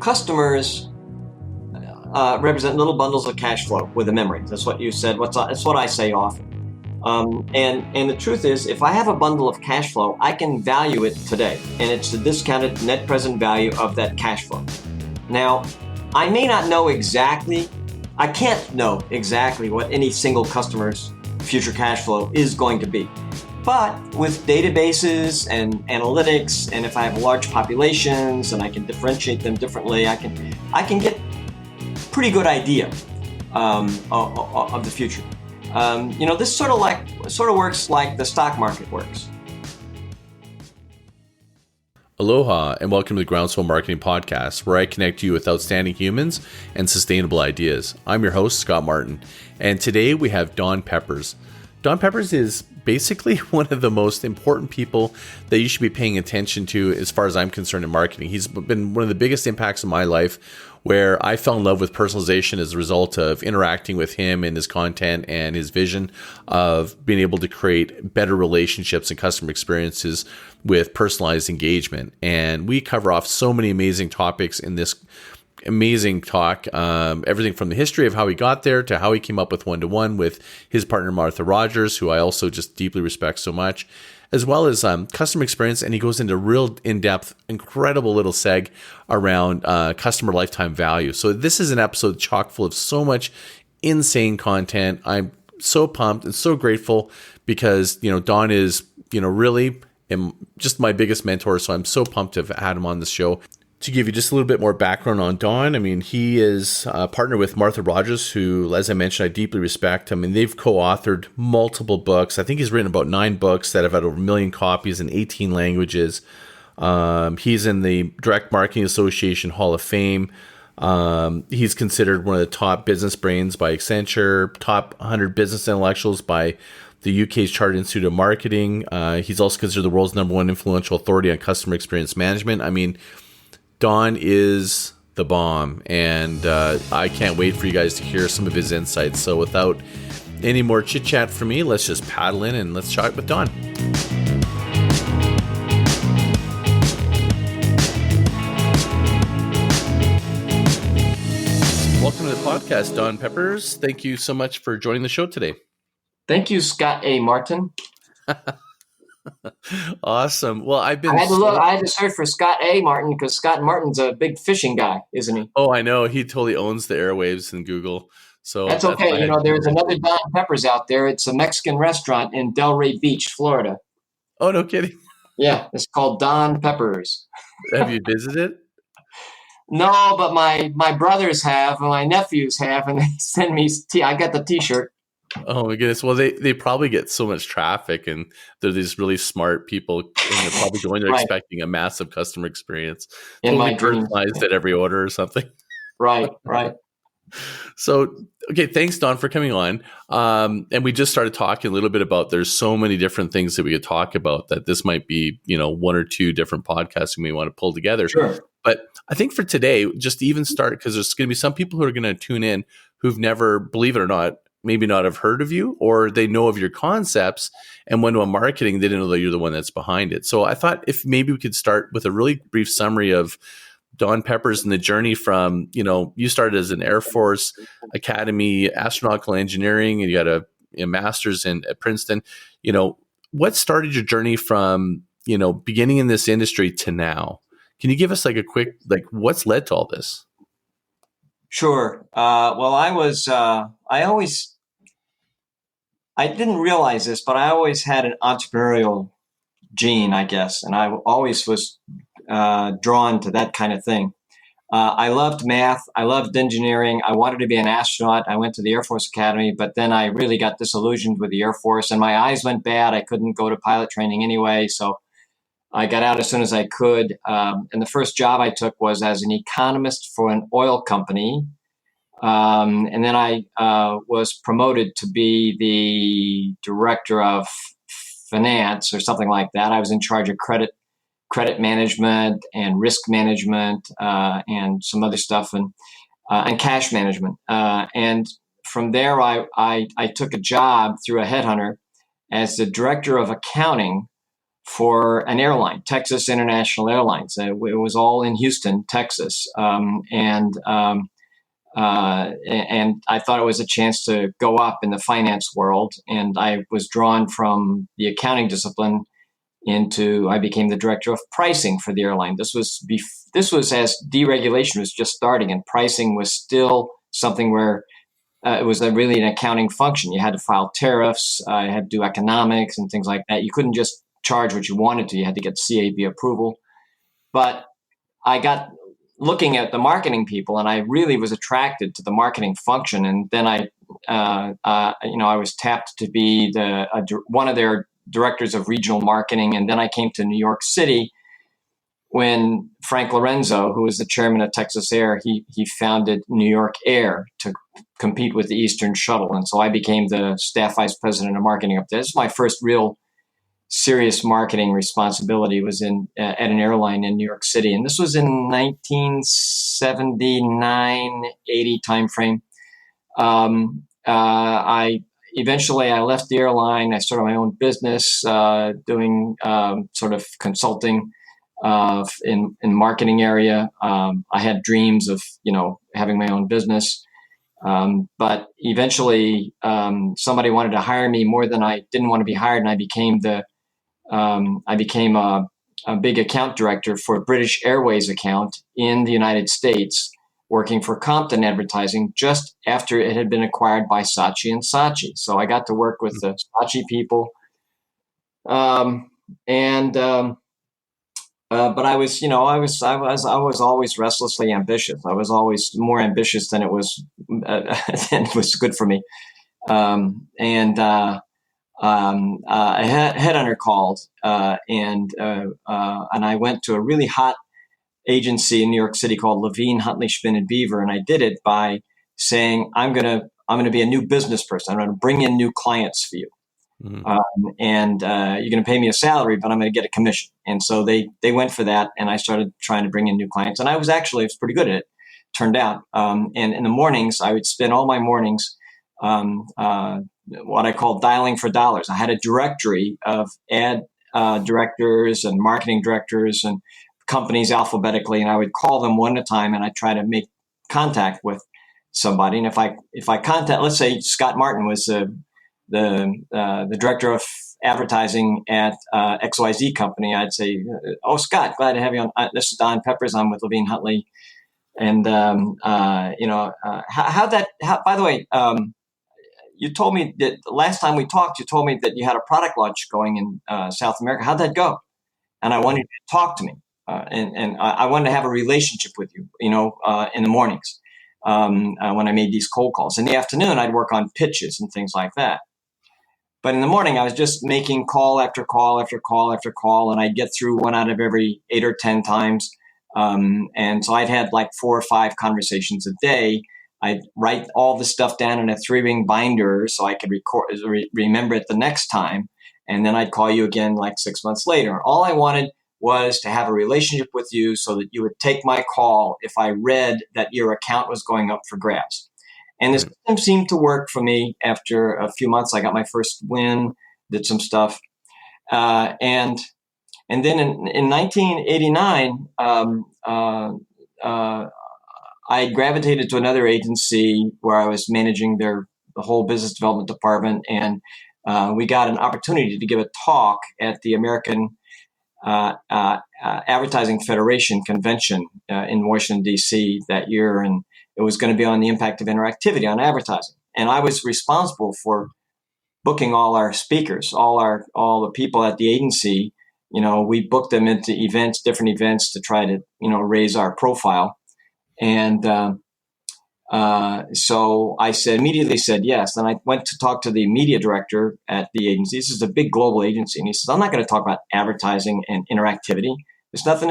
customers represent little bundles of cash flow with a memory. That's what you said. That's what I say often. And the truth is, if I have a bundle of cash flow, I can value it today, and it's the discounted net present value of that cash flow. Now, I may not know exactly, I can't know exactly what any single customer's future cash flow is going to be. But with databases and analytics, and if I have large populations and I can differentiate them differently, I can get a pretty good idea of the future. This sort of works like the stock market works. Aloha and welcome to the Groundswell Marketing Podcast, where I connect you with outstanding humans and sustainable ideas. I'm your host, Scott Martin, and today we have Don Peppers. Don Peppers is basically one of the most important people that you should be paying attention to as far as I'm concerned in marketing. He's been one of the biggest impacts in my life, where I fell in love with personalization as a result of interacting with him and his content and his vision of being able to create better relationships and customer experiences with personalized engagement. And we cover off so many amazing topics in this amazing talk, everything from the history of how he got there to how he came up with one-to-one with his partner, Martha Rogers, who I also just deeply respect so much, as well as customer experience. And he goes into real in-depth, incredible little seg around customer lifetime value. So this is an episode chock full of so much insane content. I'm so pumped and so grateful because, Don is, really just my biggest mentor. So I'm so pumped to have had him on the show. To give you just a little bit more background on Don, he is a partner with Martha Rogers, who, as I mentioned, I deeply respect. They've co-authored multiple books. I think he's written about 9 books that have had over 1 million copies in 18 languages. He's in the Direct Marketing Association Hall of Fame. He's considered one of the top business brains by Accenture, top 100 business intellectuals by the UK's Chartered Institute of Marketing. He's also considered the world's #1 influential authority on customer experience management. Don is the bomb, and I can't wait for you guys to hear some of his insights. So without any more chit chat for me, let's just paddle in and let's chat with Don. Welcome to the podcast, Don Peppers. Thank you so much for joining the show today. Thank you, Scott A. Martin. Awesome. Well, I had to search for Scott A. Martin because Scott Martin's a big fishing guy, isn't he? Oh, I know. He totally owns the airwaves in Google. So that's okay. There's another Don Peppers out there. It's a Mexican restaurant in Delray Beach, Florida. Oh, no kidding. Yeah, it's called Don Peppers. Have you visited? No, but my brothers have, and my nephews have, and they send me I got the T-shirt. Oh my goodness. Well, they probably get so much traffic, and they're these really smart people, and they're probably going there expecting a massive customer experience. Totally personalized at every order or something. Right. So, okay, thanks, Don, for coming on. And we just started talking a little bit about there's so many different things that we could talk about that this might be, 1 or 2 different podcasts we may want to pull together. Sure. But I think for today, just to even start, because there's going to be some people who are going to tune in who've never, believe it or not, maybe not have heard of you, or they know of your concepts, and when on marketing, they didn't know that you're the one that's behind it. So I thought if maybe we could start with a really brief summary of Don Peppers and the journey from, you started as an Air Force Academy astronautical engineering, and you got a master's at Princeton. What started your journey from, beginning in this industry to now? Can you give us a quick, what's led to all this? Sure. Well, I didn't realize this, but I always had an entrepreneurial gene, I guess. And I always was drawn to that kind of thing. I loved math. I loved engineering. I wanted to be an astronaut. I went to the Air Force Academy, but then I really got disillusioned with the Air Force and my eyes went bad. I couldn't go to pilot training anyway. So I got out as soon as I could. And the first job I took was as an economist for an oil company. And then I was promoted to be the director of finance or something like that. I was in charge of credit management and risk management and some other stuff and cash management. And from there, I took a job through a headhunter as the director of accounting for an airline, Texas International Airlines. It was all in Houston, Texas, and I thought it was a chance to go up in the finance world. And I was drawn from the accounting discipline I became the director of pricing for the airline. This was as deregulation was just starting, and pricing was still something where it was really an accounting function. You had to file tariffs, you had to do economics and things like that. You couldn't just charge what you wanted to. You had to get CAB approval. But I got looking at the marketing people, and I really was attracted to the marketing function. And then I was tapped to be one of their directors of regional marketing. And then I came to New York City when Frank Lorenzo, who was the chairman of Texas Air, he founded New York Air to compete with the Eastern Shuttle. And so I became the staff vice president of marketing up there. This is my first real serious marketing responsibility, was at an airline in New York City. And this was in 1979, 80 timeframe. I left the airline. I started my own business, doing sort of consulting in marketing area. I had dreams of, having my own business. But eventually somebody wanted to hire me more than I didn't want to be hired. And I became a big account director for British Airways account in the United States, working for Compton Advertising just after it had been acquired by Saatchi and Saatchi. So I got to work with the Saatchi people. But I was always restlessly ambitious. I was always more ambitious than it was good for me. A headhunter called, and I went to a really hot agency in New York City called Levine, Huntley, Spin and Beaver, and I did it by saying, I'm gonna be a new business person. I'm gonna bring in new clients for you. Mm-hmm. You're going to pay me a salary, but I'm going to get a commission. And so they went for that, and I started trying to bring in new clients. And I was pretty good at it, turned out. And in the mornings, I would spend all my mornings what I call dialing for dollars. I had a directory of ad directors and marketing directors and companies alphabetically, and I would call them one at a time, and I'd try to make contact with somebody. And if I contact, let's say Scott Martin was the director of advertising at XYZ company, I'd say, "Oh, Scott, glad to have you on. This is Don Peppers. I'm with Levine Huntley." And by the way, you told me that the last time we talked, you told me that you had a product launch going in South America. How'd that go? And I wanted you to talk to me, and I wanted to have a relationship with you. In the mornings when I made these cold calls. In the afternoon, I'd work on pitches and things like that. But in the morning, I was just making call after call after call after call, and I'd get through one out of every 8 or 10 times. And so I'd had like 4 or 5 conversations a day. I'd write all the stuff down in a 3-ring binder so I could remember it the next time. And then I'd call you again like 6 months later. All I wanted was to have a relationship with you so that you would take my call if I read that your account was going up for grabs. And the system seemed to work for me. After a few months, I got my first win, did some stuff. And then in 1989, I gravitated to another agency where I was managing the whole business development department. And we got an opportunity to give a talk at the American Advertising Federation convention in Washington, D.C. that year. And it was going to be on the impact of interactivity on advertising. And I was responsible for booking all our speakers, all the people at the agency. We booked them into different events to try to, raise our profile. And so I immediately said yes. Then I went to talk to the media director at the agency. This is a big global agency. And he says, I'm not going to talk about advertising and interactivity. There's nothing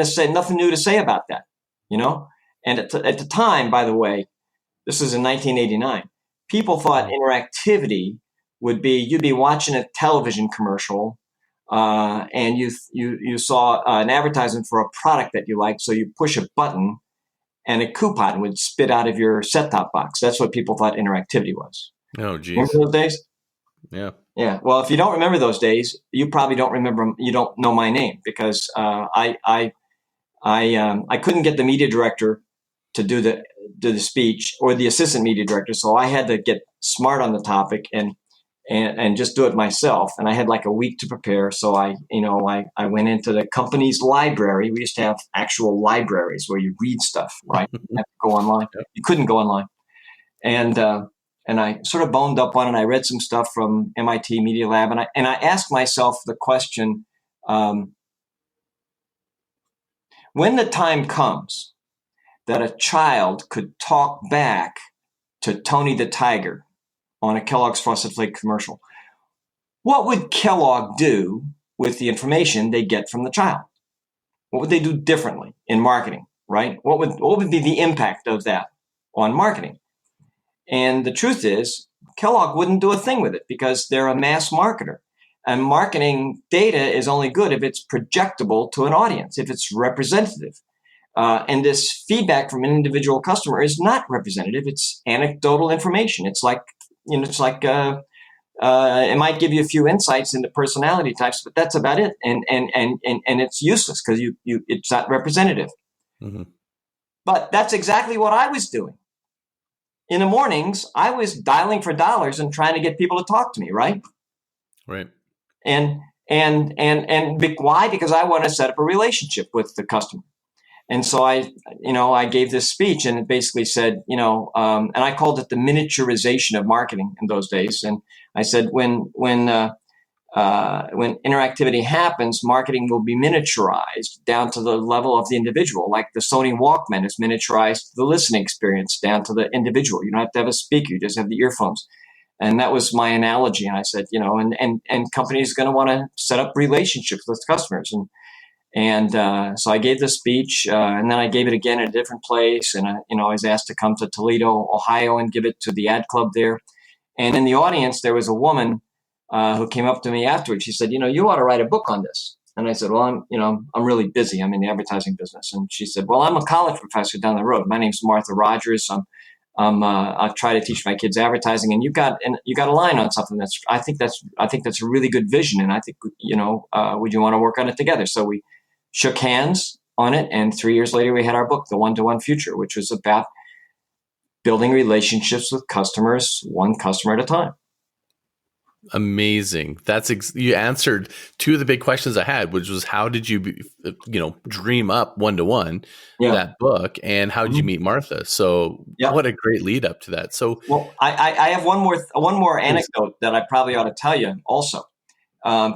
new to say about that, And at the time, by the way, this was in 1989, people thought interactivity would be, you'd be watching a television commercial and you saw an advertisement for a product that you liked. So you push a button and a coupon would spit out of your set-top box. That's what people thought interactivity was. Oh, geez. Remember those days? Yeah. Yeah. Well, if you don't remember those days, you probably don't remember. You don't know my name because I couldn't get the media director to do the speech or the assistant media director, so I had to get smart on the topic and just do it myself. And I had like a week to prepare. So I went into the company's library. We used to have actual libraries where you read stuff, right? You have to go online. Yep. You couldn't go online. And and I sort of boned up on it. I read some stuff from MIT Media Lab, and I asked myself the question: when the time comes that a child could talk back to Tony the Tiger on a Kellogg's Frosted Flake commercial, what would Kellogg do with the information they get from the child? What would they do differently in marketing, right? What would be the impact of that on marketing? And the truth is, Kellogg wouldn't do a thing with it because they're a mass marketer. And marketing data is only good if it's projectable to an audience, if it's representative. And this feedback from an individual customer is not representative. It's anecdotal information. It's like, it might give you a few insights into personality types, but that's about it. And it's useless because it's not representative. Mm-hmm. But that's exactly what I was doing. In the mornings, I was dialing for dollars and trying to get people to talk to me, right? Right. And why? Because I want to set up a relationship with the customer. And so I gave this speech, and it basically said, and I called it the miniaturization of marketing in those days. And I said, when interactivity happens, marketing will be miniaturized down to the level of the individual, like the Sony Walkman is miniaturized the listening experience down to the individual. You don't have to have a speaker; you just have the earphones. And that was my analogy. And I said, and companies are going to want to set up relationships with customers. And so I gave the speech, and then I gave it again in a different place. And I was asked to come to Toledo, Ohio, and give it to the ad club there. And in the audience, there was a woman who came up to me afterwards. She said, you ought to write a book on this. And I said, well, I'm really busy. I'm in the advertising business. And she said, well, I'm a college professor down the road. My name's Martha Rogers. I try to teach my kids advertising, and you got a line on something I think that's a really good vision, and I think would you want to work on it together? So we shook hands on it, and 3 years later we had our book, The One-to-One Future, which was about building relationships with customers, one customer at a time. Amazing. You answered two of the big questions I had, which was how did you, dream up one-to-one that book, and how did you meet Martha? So what a great lead up to that. So, well, I have one more anecdote that I probably ought to tell you also,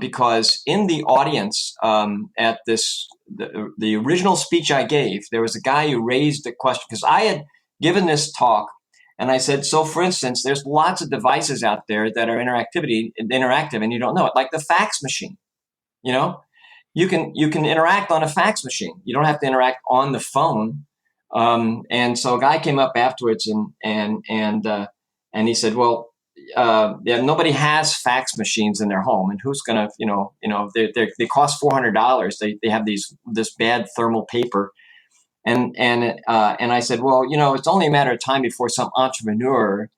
because in the audience at the original speech I gave, there was a guy who raised a question because I had given this talk. And I said, so for instance, there's lots of devices out there that are interactive and you don't know it, like the fax machine. You can interact on a fax machine. You don't have to interact on the phone. And so a guy came up afterwards and he said, well, nobody has fax machines in their home, and who's gonna, they cost $400. They have this bad thermal paper. And I said, well, it's only a matter of time before some entrepreneur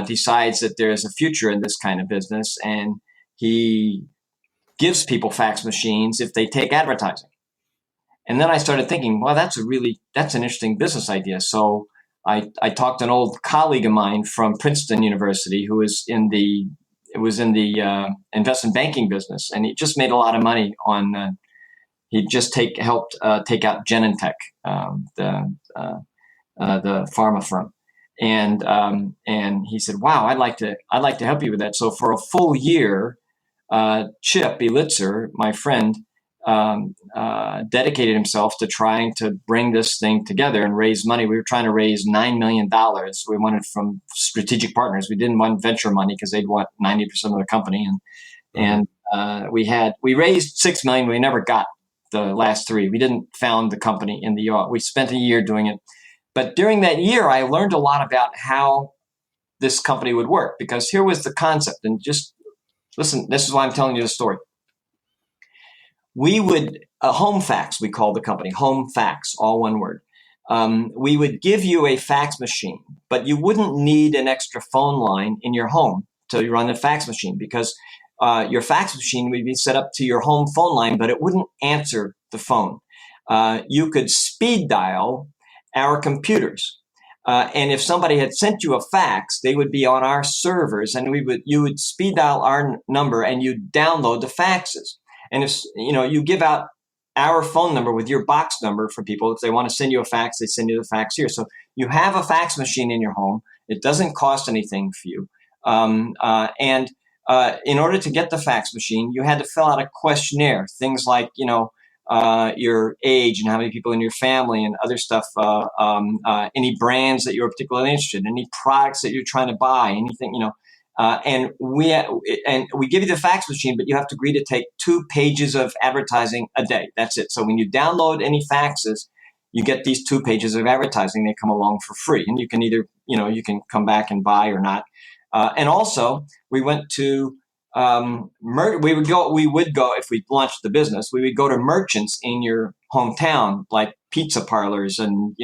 decides that there's a future in this kind of business, and he gives people fax machines if they take advertising. And then I started thinking, well, that's an interesting business idea. So I talked to an old colleague of mine from Princeton University who was in the investment banking business, and he just made a lot of money on. He just helped take out Genentech, the pharma firm, and he said, "Wow, I'd like to help you with that." So for a full year, Chip Belitzer, my friend, dedicated himself to trying to bring this thing together and raise money. We were trying to raise $9 million. We wanted from strategic partners. We didn't want venture money because they'd want 90% of the company, and we raised $6 million. We never got the last three. We didn't found the company we spent a year doing it. But during that year, I learned a lot about how this company would work, because here was the concept. And just listen, this is why I'm telling you the story. We would, home fax, we called the company, home fax, all one word. We would give you a fax machine, but you wouldn't need an extra phone line in your home to run a fax machine, because your fax machine would be set up to your home phone line, but it wouldn't answer the phone. You could speed dial our computers. And if somebody had sent you a fax, they would be on our servers, and you would speed dial our number, and you'd download the faxes. And if you give out our phone number with your box number for people, if they want to send you a fax, they send you the fax here. So you have a fax machine in your home. It doesn't cost anything for you. And in order to get the fax machine, you had to fill out a questionnaire, things like your age and how many people in your family and other stuff, any brands that you're particularly interested in, any products that you're trying to buy, anything, and we give you the fax machine, but you have to agree to take 2 pages of advertising a day. That's it. So when you download any faxes, you get these 2 pages of advertising. They come along for free, and you can either, you can come back and buy or not. And also, we went to we would go if we launched the business. We would go to merchants in your hometown, like pizza parlors and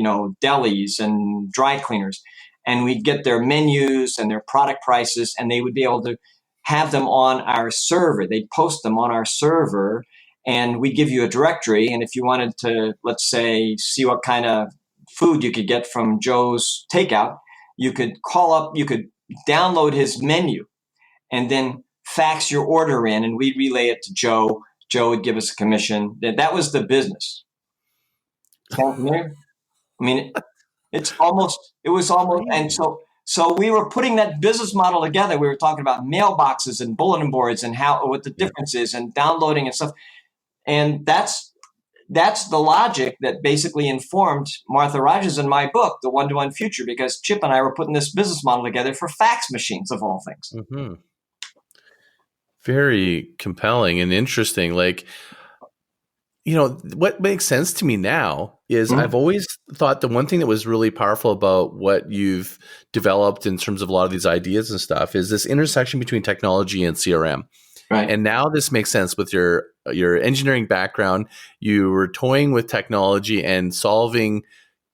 delis and dry cleaners, and we'd get their menus and their product prices, and they would be able to have them on our server. They'd post them on our server, and we'd give you a directory. And if you wanted to, let's say, see what kind of food you could get from Joe's Takeout, you could call up, you could download his menu, and then fax your order in, and we'd relay it to Joe. Joe would give us a commission. That was the business. Sound familiar? I mean, it was almost, and so we were putting that business model together. We were talking about mailboxes and bulletin boards and what the difference is, and downloading and stuff. And that's the logic that basically informed Martha Rogers and my book, The One-to-One Future, because Chip and I were putting this business model together for fax machines, of all things. Mm-hmm. Very compelling and interesting. Like, what makes sense to me now is I've always thought the one thing that was really powerful about what you've developed in terms of a lot of these ideas and stuff is this intersection between technology and CRM. Right. And now this makes sense with your engineering background. You were toying with technology and solving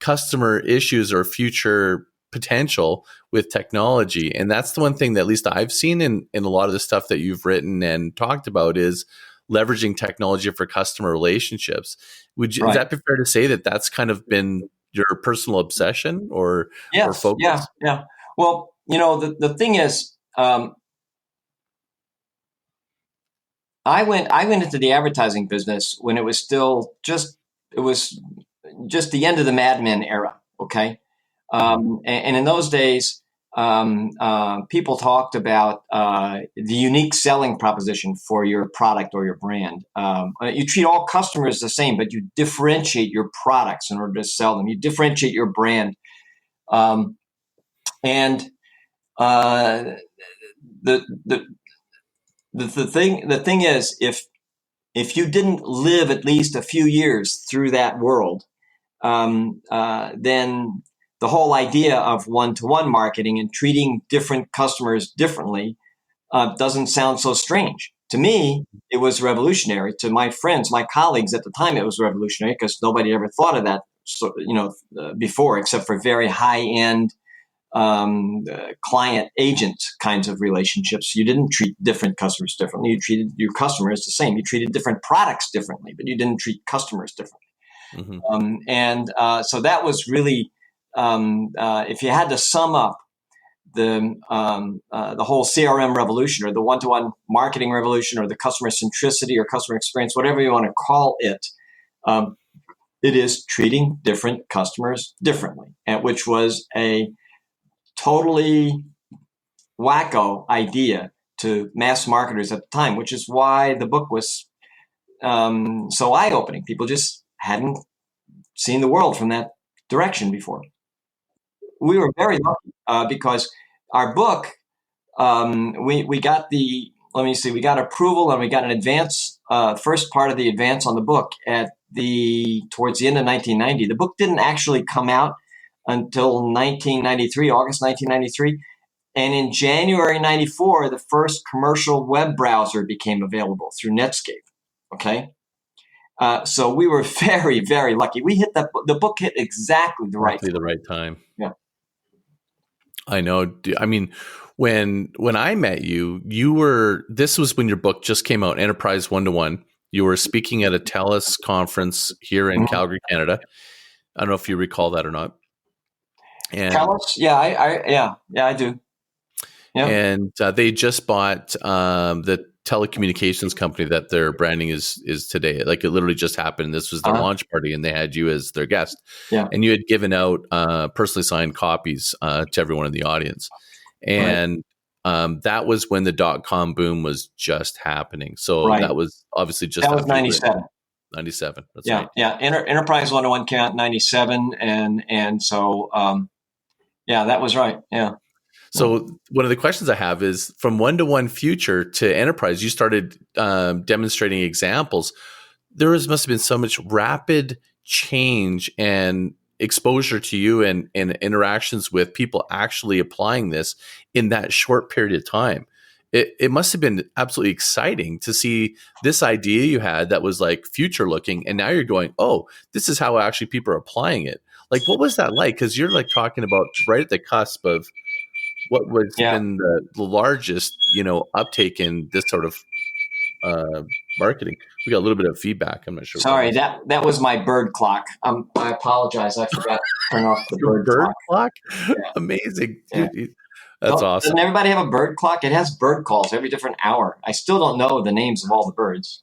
customer issues or future potential with technology. And that's the one thing that at least I've seen in a lot of the stuff that you've written and talked about is leveraging technology for customer relationships. Is that fair to say that that's kind of been your personal obsession or focus? Yeah. Well, the thing is, I went into the advertising business when it was still just the end of the Mad Men era. Okay. And in those days, people talked about the unique selling proposition for your product or your brand. You treat all customers the same, but you differentiate your products in order to sell them. You differentiate your brand. And the thing is, if you didn't live at least a few years through that world, then the whole idea of one-to-one marketing and treating different customers differently doesn't sound so strange. To me, it was revolutionary. To my friends, my colleagues at the time, it was revolutionary because nobody ever thought of that before, except for very high-end client agent kinds of relationships. You didn't treat different customers differently. You treated your customers the same. You treated different products differently, but you didn't treat customers differently. Mm-hmm. So that was really, if you had to sum up the whole CRM revolution or the one-to-one marketing revolution or the customer centricity or customer experience, whatever you want to call it, it is treating different customers differently, which was a totally wacko idea to mass marketers at the time, which is why the book was so eye-opening. People just hadn't seen the world from that direction before. We were very lucky because our book, we got we got approval and we got an advance, first part of the advance on the book towards the end of 1990. The book didn't actually come out until 1993, August 1993. And in January 94, the first commercial web browser became available through Netscape. Okay. So we were very, very lucky. We hit the book hit exactly the right time. The right time. Yeah. I know. I mean, when I met you, this was when your book just came out, Enterprise One-to-One. You were speaking at a TELUS conference here in Mhm. Calgary, Canada. I don't know if you recall that or not. And Tell us. Yeah, yeah, I do. Yeah. they just bought the telecommunications company that their branding is today. Like it literally just happened. This was their Uh-huh. launch party, and they had you as their guest. Yeah. And you had given out personally signed copies to everyone in the audience. Right. And that was when the .com boom was just happening. So Right. that was obviously just That was after you written 97. 97. That's Yeah. right. Yeah. Enterprise 101 came out in 97. And so, yeah, that was right. Yeah. So one of the questions I have is from one-to-one future to enterprise, you started demonstrating examples. Must have been so much rapid change and exposure to you and interactions with people actually applying this in that short period of time. It must have been absolutely exciting to see this idea you had that was like future looking. And now you're going, oh, this is how actually people are applying it. Like, what was that like? Because you're like talking about right at the cusp of what was Yeah. been the largest, uptake in this sort of uh, marketing. We got a little bit of feedback. I'm not sure what that Sorry, is. that was my bird clock. I apologize. I forgot to turn off the Your bird bird clock. clock? Yeah. Amazing. Yeah. That's Doesn't awesome. everybody have a bird clock? It has bird calls every different hour. I still don't know the names of all the birds.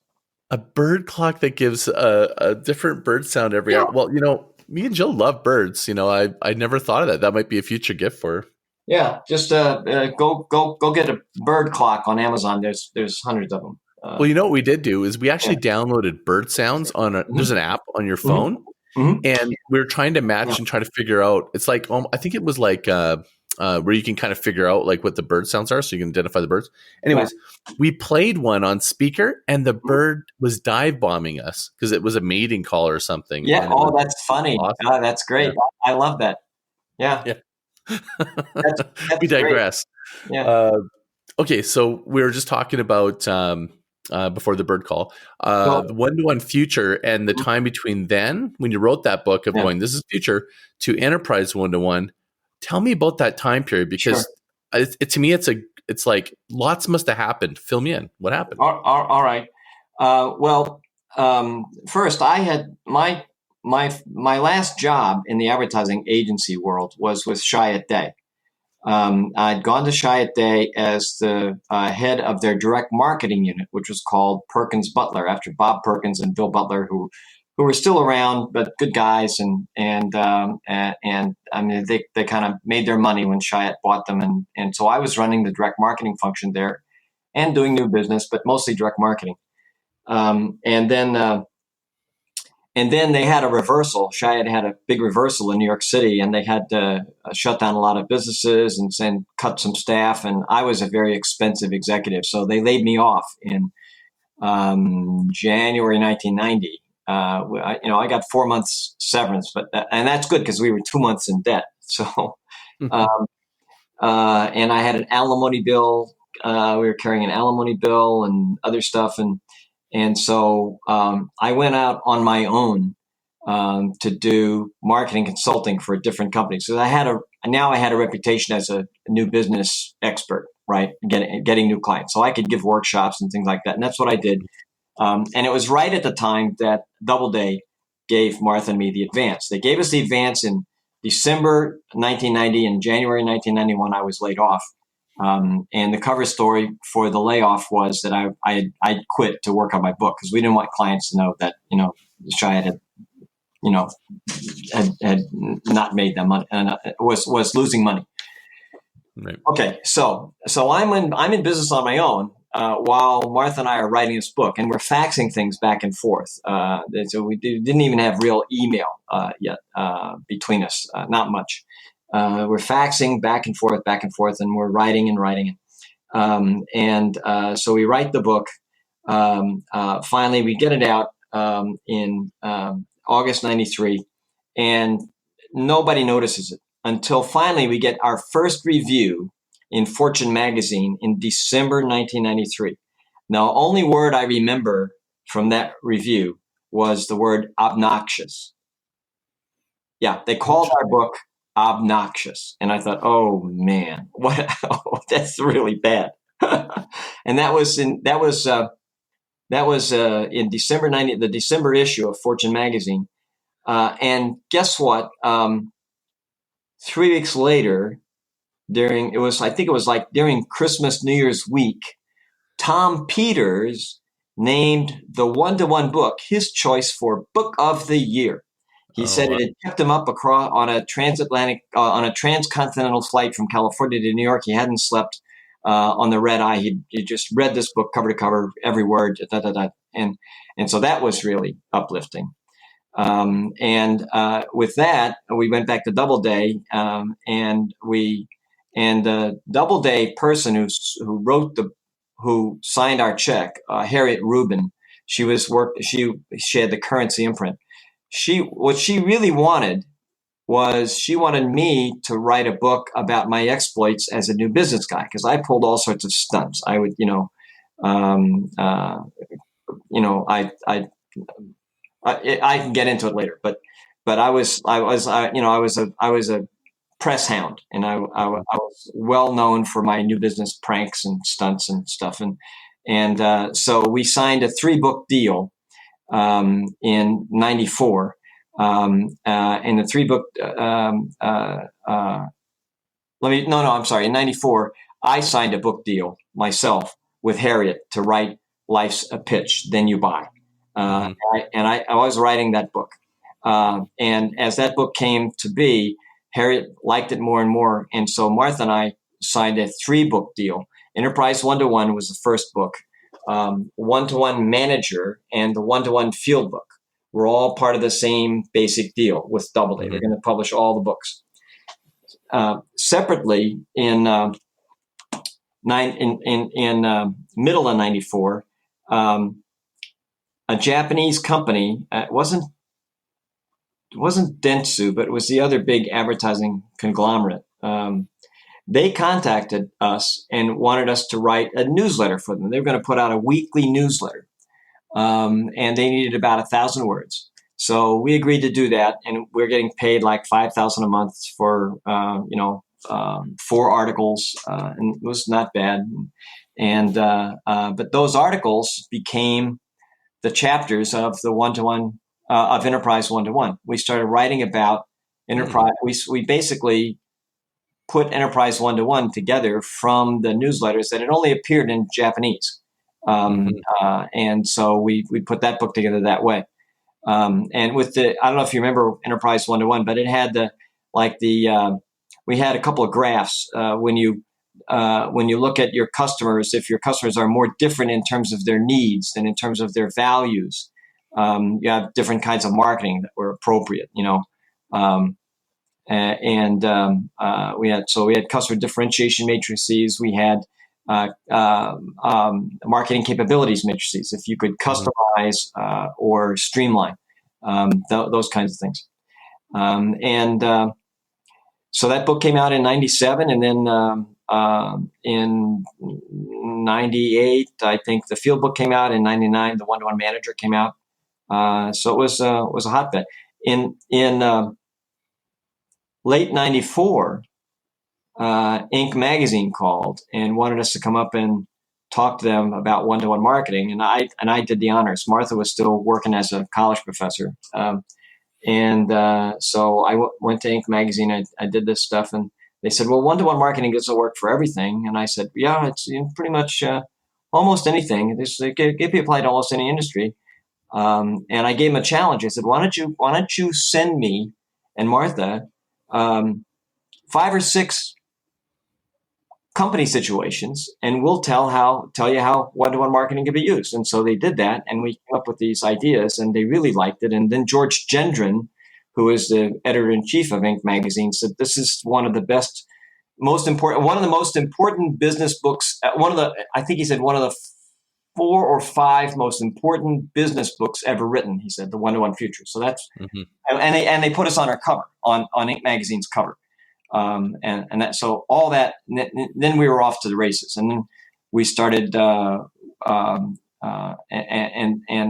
A bird clock that gives a different bird sound every Yeah. hour. Well, me and Jill love birds. I never thought of that. That might be a future gift for her. Yeah. Just go get a bird clock on Amazon. There's hundreds of them. Well, what we did do is we Yeah. actually downloaded bird sounds there's Mhm. an app on your Mhm. phone. Mhm. And we were trying to Yeah. match and try to figure out. It's like I think it was like where you can kind of figure out like what the bird sounds are, so you can identify the birds. Yeah. Anyways, we played one on speaker, and the Mhm. bird was dive bombing us because it was a mating call or something, Yeah. and it was Oh, that's funny. awesome. Oh, that's Yeah, great. I love that. Yeah. yeah. We That's great. digress. Yeah. Uh, okay, so we were just talking about before the bird call, So, the one-to-one future and the time between then when you wrote that book of yeah. going, this is future to enterprise one-to-one. Tell me about that time period Sure. because to me it's like lots must have happened. Fill me in. What happened? All right. Well, first, I had my last job in the advertising agency world was with Chiat Day. I'd gone to Chiat Day as the head of their direct marketing unit, which was called Perkins Butler, after Bob Perkins and Bill Butler, who were still around but good guys, and I mean they kind of made their money when Chiat bought them, and so I was running the direct marketing function there and doing new business, but mostly direct marketing. Um, and then uh, and then they had a reversal. Chiat had a big reversal in New York City, and they had to shut down a lot of businesses and cut some staff. And I was a very expensive executive, so they laid me off in January 1990. I got 4 months severance, and that's good because we were 2 months in debt. So, um, and I had an alimony bill. We were carrying an alimony bill and other stuff, and so I went out on my own to do marketing consulting for different companies. So I had a reputation as a new business expert, right? Getting new clients. So I could give workshops and things like that. And that's what I did. And it was right at the time that Doubleday gave Martha and me the advance. They gave us the advance in December 1990. And January 1991, I was laid off. And the cover story for the layoff was that I quit to work on my book because we didn't want clients to know that Chiat had not made that money and was losing money. Right. Okay, so I'm in business on my own while Martha and I are writing this book, and we're faxing things back and forth. So we didn't even have real email yet between us, not much. We're faxing back and forth, and we're writing and writing. So we write the book. Finally, we get it out in August '93, and nobody notices it until finally we get our first review in Fortune magazine in December 1993. Now, only word I remember from that review was the word obnoxious. Yeah, they called our book obnoxious. And I thought, oh man, what? Oh, that's really bad. And that was in December 90, the December issue of Fortune magazine. And guess what? 3 weeks later, I think it was like during Christmas, New Year's week, Tom Peters named the one-to-one book his choice for book of the year. He Oh, said wow. it had kept him up across on a transcontinental flight from California to New York. He hadn't slept on the red eye. He just read this book cover to cover, every word, and so that was really uplifting. And with that, we went back to Doubleday, and the Doubleday person who signed our check, Harriet Rubin. She had the Currency imprint. What she really wanted was she wanted me to write a book about my exploits as a new business guy, because I pulled all sorts of stunts. I would, um, uh, I can get into it later, but I was a press hound, and I was well known for my new business pranks and stunts and stuff, and so we signed a 3-book deal in '94, and the 3-book. I'm sorry. In '94, I signed a book deal myself with Harriet to write Life's a Pitch, Then You Buy. Mm-hmm. I was writing that book. And as that book came to be, Harriet liked it more and more. And so Martha and I signed a 3-book deal. Enterprise One-to-One was the first book. One-to-One Manager and the One-to-One Field Book were all part of the same basic deal with Doubleday. Mm-hmm. They're going to publish all the books. Separately, in middle of '94, a Japanese company, it wasn't Dentsu, but it was the other big advertising conglomerate. They contacted us and wanted us to write a newsletter for them. They were going to put out a weekly newsletter, and they needed about 1,000 words. So we agreed to do that, and we're getting paid like $5,000 a month for 4 articles, and it was not bad. But those articles became the chapters of the one-to-one of Enterprise One-to-One. We started writing about Enterprise. We basically put Enterprise One-to-One together from the newsletters that had only appeared in Japanese, and so we put that book together that way. And with I don't know if you remember Enterprise One-to-One, but it had we had a couple of graphs when you look at your customers. If your customers are more different in terms of their needs than in terms of their values, you have different kinds of marketing that were appropriate. We had customer differentiation matrices. We had marketing capabilities matrices. If you could customize or streamline those kinds of things, so that book came out in '97, and then in '98, I think the field book came out. In '99, the One-to-One Manager came out. So it was a hotbed. In late '94, Inc. magazine called and wanted us to come up and talk to them about one-to-one marketing, and I did the honors. Martha was still working as a college professor, so I went to Inc. magazine. I did this stuff, and they said, "Well, one-to-one marketing doesn't work for everything." And I said, "Yeah, it's pretty much almost anything. It can be applied to almost any industry." And I gave them a challenge. I said, "Why don't you send me and Martha 5 or 6 company situations, and we'll tell you how one-to-one marketing can be used." And so they did that, and we came up with these ideas, and they really liked it. And then George Gendron, who is the editor-in-chief of Inc. magazine, said, "This is one of the most important business books. I think he said one of the 4 or 5 most important business books ever written." He said, "The One-to-One Future." So that's and they put us on our cover on Inc. magazine's cover. So all that, then we were off to the races, and then we started. And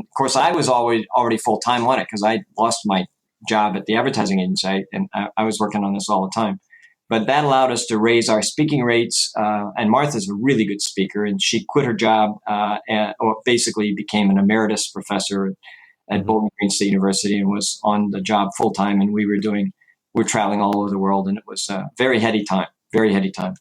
of course, I was already full time on it because I lost my job at the advertising agency, and I was working on this all the time. But that allowed us to raise our speaking rates. And Martha's a really good speaker, and she quit her job or basically became an emeritus professor at Bowling Green State University and was on the job full time. And we were traveling all over the world, and it was a very heady time, very heady time.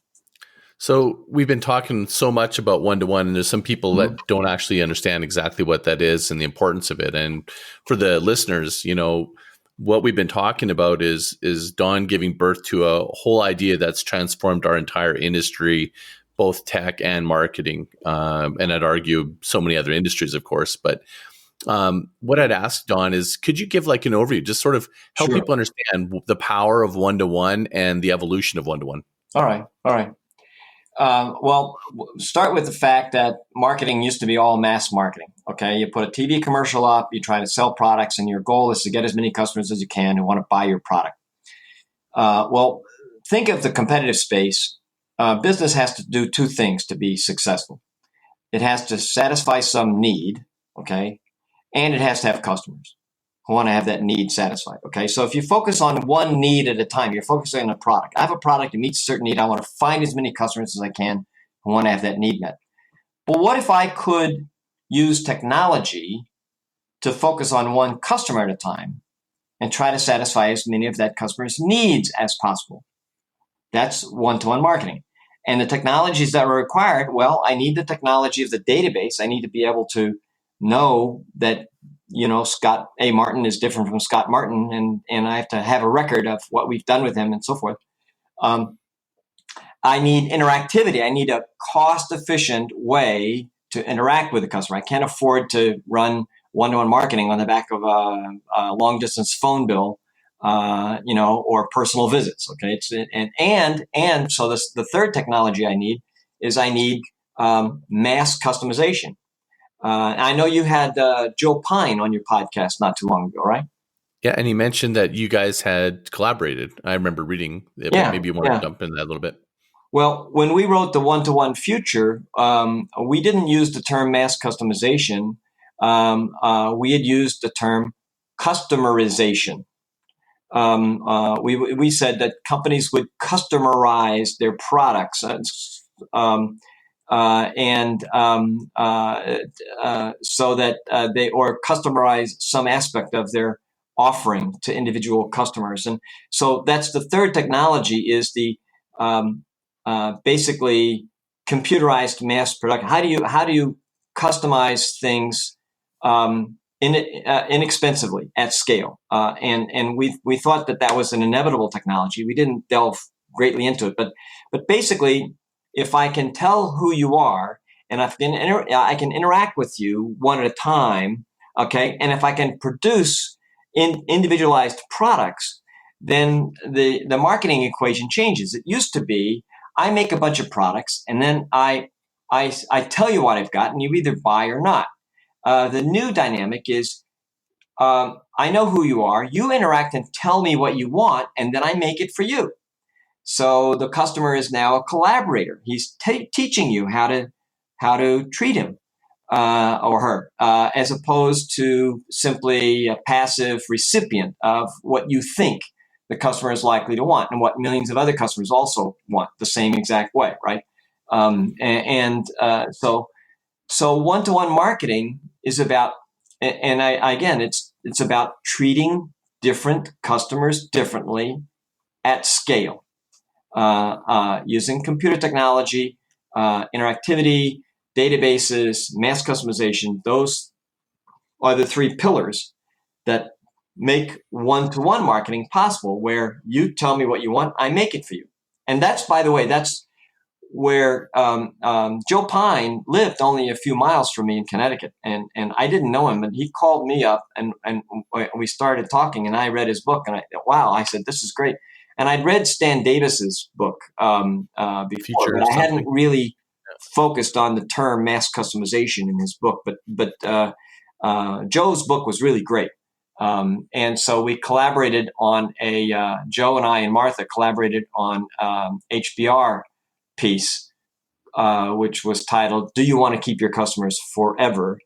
So we've been talking so much about one-to-one, and there's some people that don't actually understand exactly what that is and the importance of it. And for the listeners, what we've been talking about is Don giving birth to a whole idea that's transformed our entire industry, both tech and marketing, and I'd argue so many other industries, of course. But what I'd ask, Don, is could you give like an overview, just sort of help people understand the power of one-to-one and the evolution of one-to-one? All right. Well, start with the fact that marketing used to be all mass marketing. Okay, you put a TV commercial up, you try to sell products, and your goal is to get as many customers as you can who want to buy your product. Well, think of the competitive space. Business has to do two things to be successful. It has to satisfy some need, okay, and it has to have customers who want to have that need satisfied. Okay, so if you focus on one need at a time, you're focusing on a product. I have a product that meets a certain need. I want to find as many customers as I can who want to have that need met. But what if I could use technology to focus on one customer at a time and try to satisfy as many of that customer's needs as possible? That's one-to-one marketing. And the technologies that are required, well, I need the technology of the database. I need to be able to know that Scott A. Martin is different from Scott Martin, and I have to have a record of what we've done with him and so forth. I need interactivity. I need a cost-efficient way to interact with the customer. I can't afford to run one-to-one marketing on the back of a long-distance phone bill, or personal visits. Okay, so the third technology I need mass customization. I know you had Joe Pine on your podcast not too long ago, right? Yeah, and he mentioned that you guys had collaborated. I remember reading it, but maybe you want to jump into that a little bit. Well, when we wrote the one-to-one future, we didn't use the term mass customization. We had used the term customerization. We said that companies would customerize their products. So that they or customize some aspect of their offering to individual customers, and so that's the third technology is the basically computerized mass production. How do you customize things inexpensively at scale? And we thought that was an inevitable technology. We didn't delve greatly into it, but basically, if I can tell who you are and I can interact with you one at a time, okay, and if I can produce individualized products, then the marketing equation changes. It used to be I make a bunch of products and then I tell you what I've got and you either buy or not. The new dynamic is I know who you are, you interact and tell me what you want, and then I make it for you. So the customer is now a collaborator. He's teaching you how to treat him or her, as opposed to simply a passive recipient of what you think the customer is likely to want and what millions of other customers also want the same exact way, right? So one-to-one marketing is about, and it's about treating different customers differently at scale. Using computer technology, interactivity, databases, mass customization. Those are the three pillars that make one-to-one marketing possible, where you tell me what you want, I make it for you. And that's, by the way, that's where Joe Pine lived only a few miles from me in Connecticut. And I didn't know him, but he called me up and we started talking, and I read his book, and I said, this is great. And I'd read Stan Davis's book before, but I hadn't really focused on the term mass customization in his book. But Joe's book was really great. And so we collaborated on Joe and I and Martha collaborated on HBR piece, which was titled, "Do You Want to Keep Your Customers Forever?"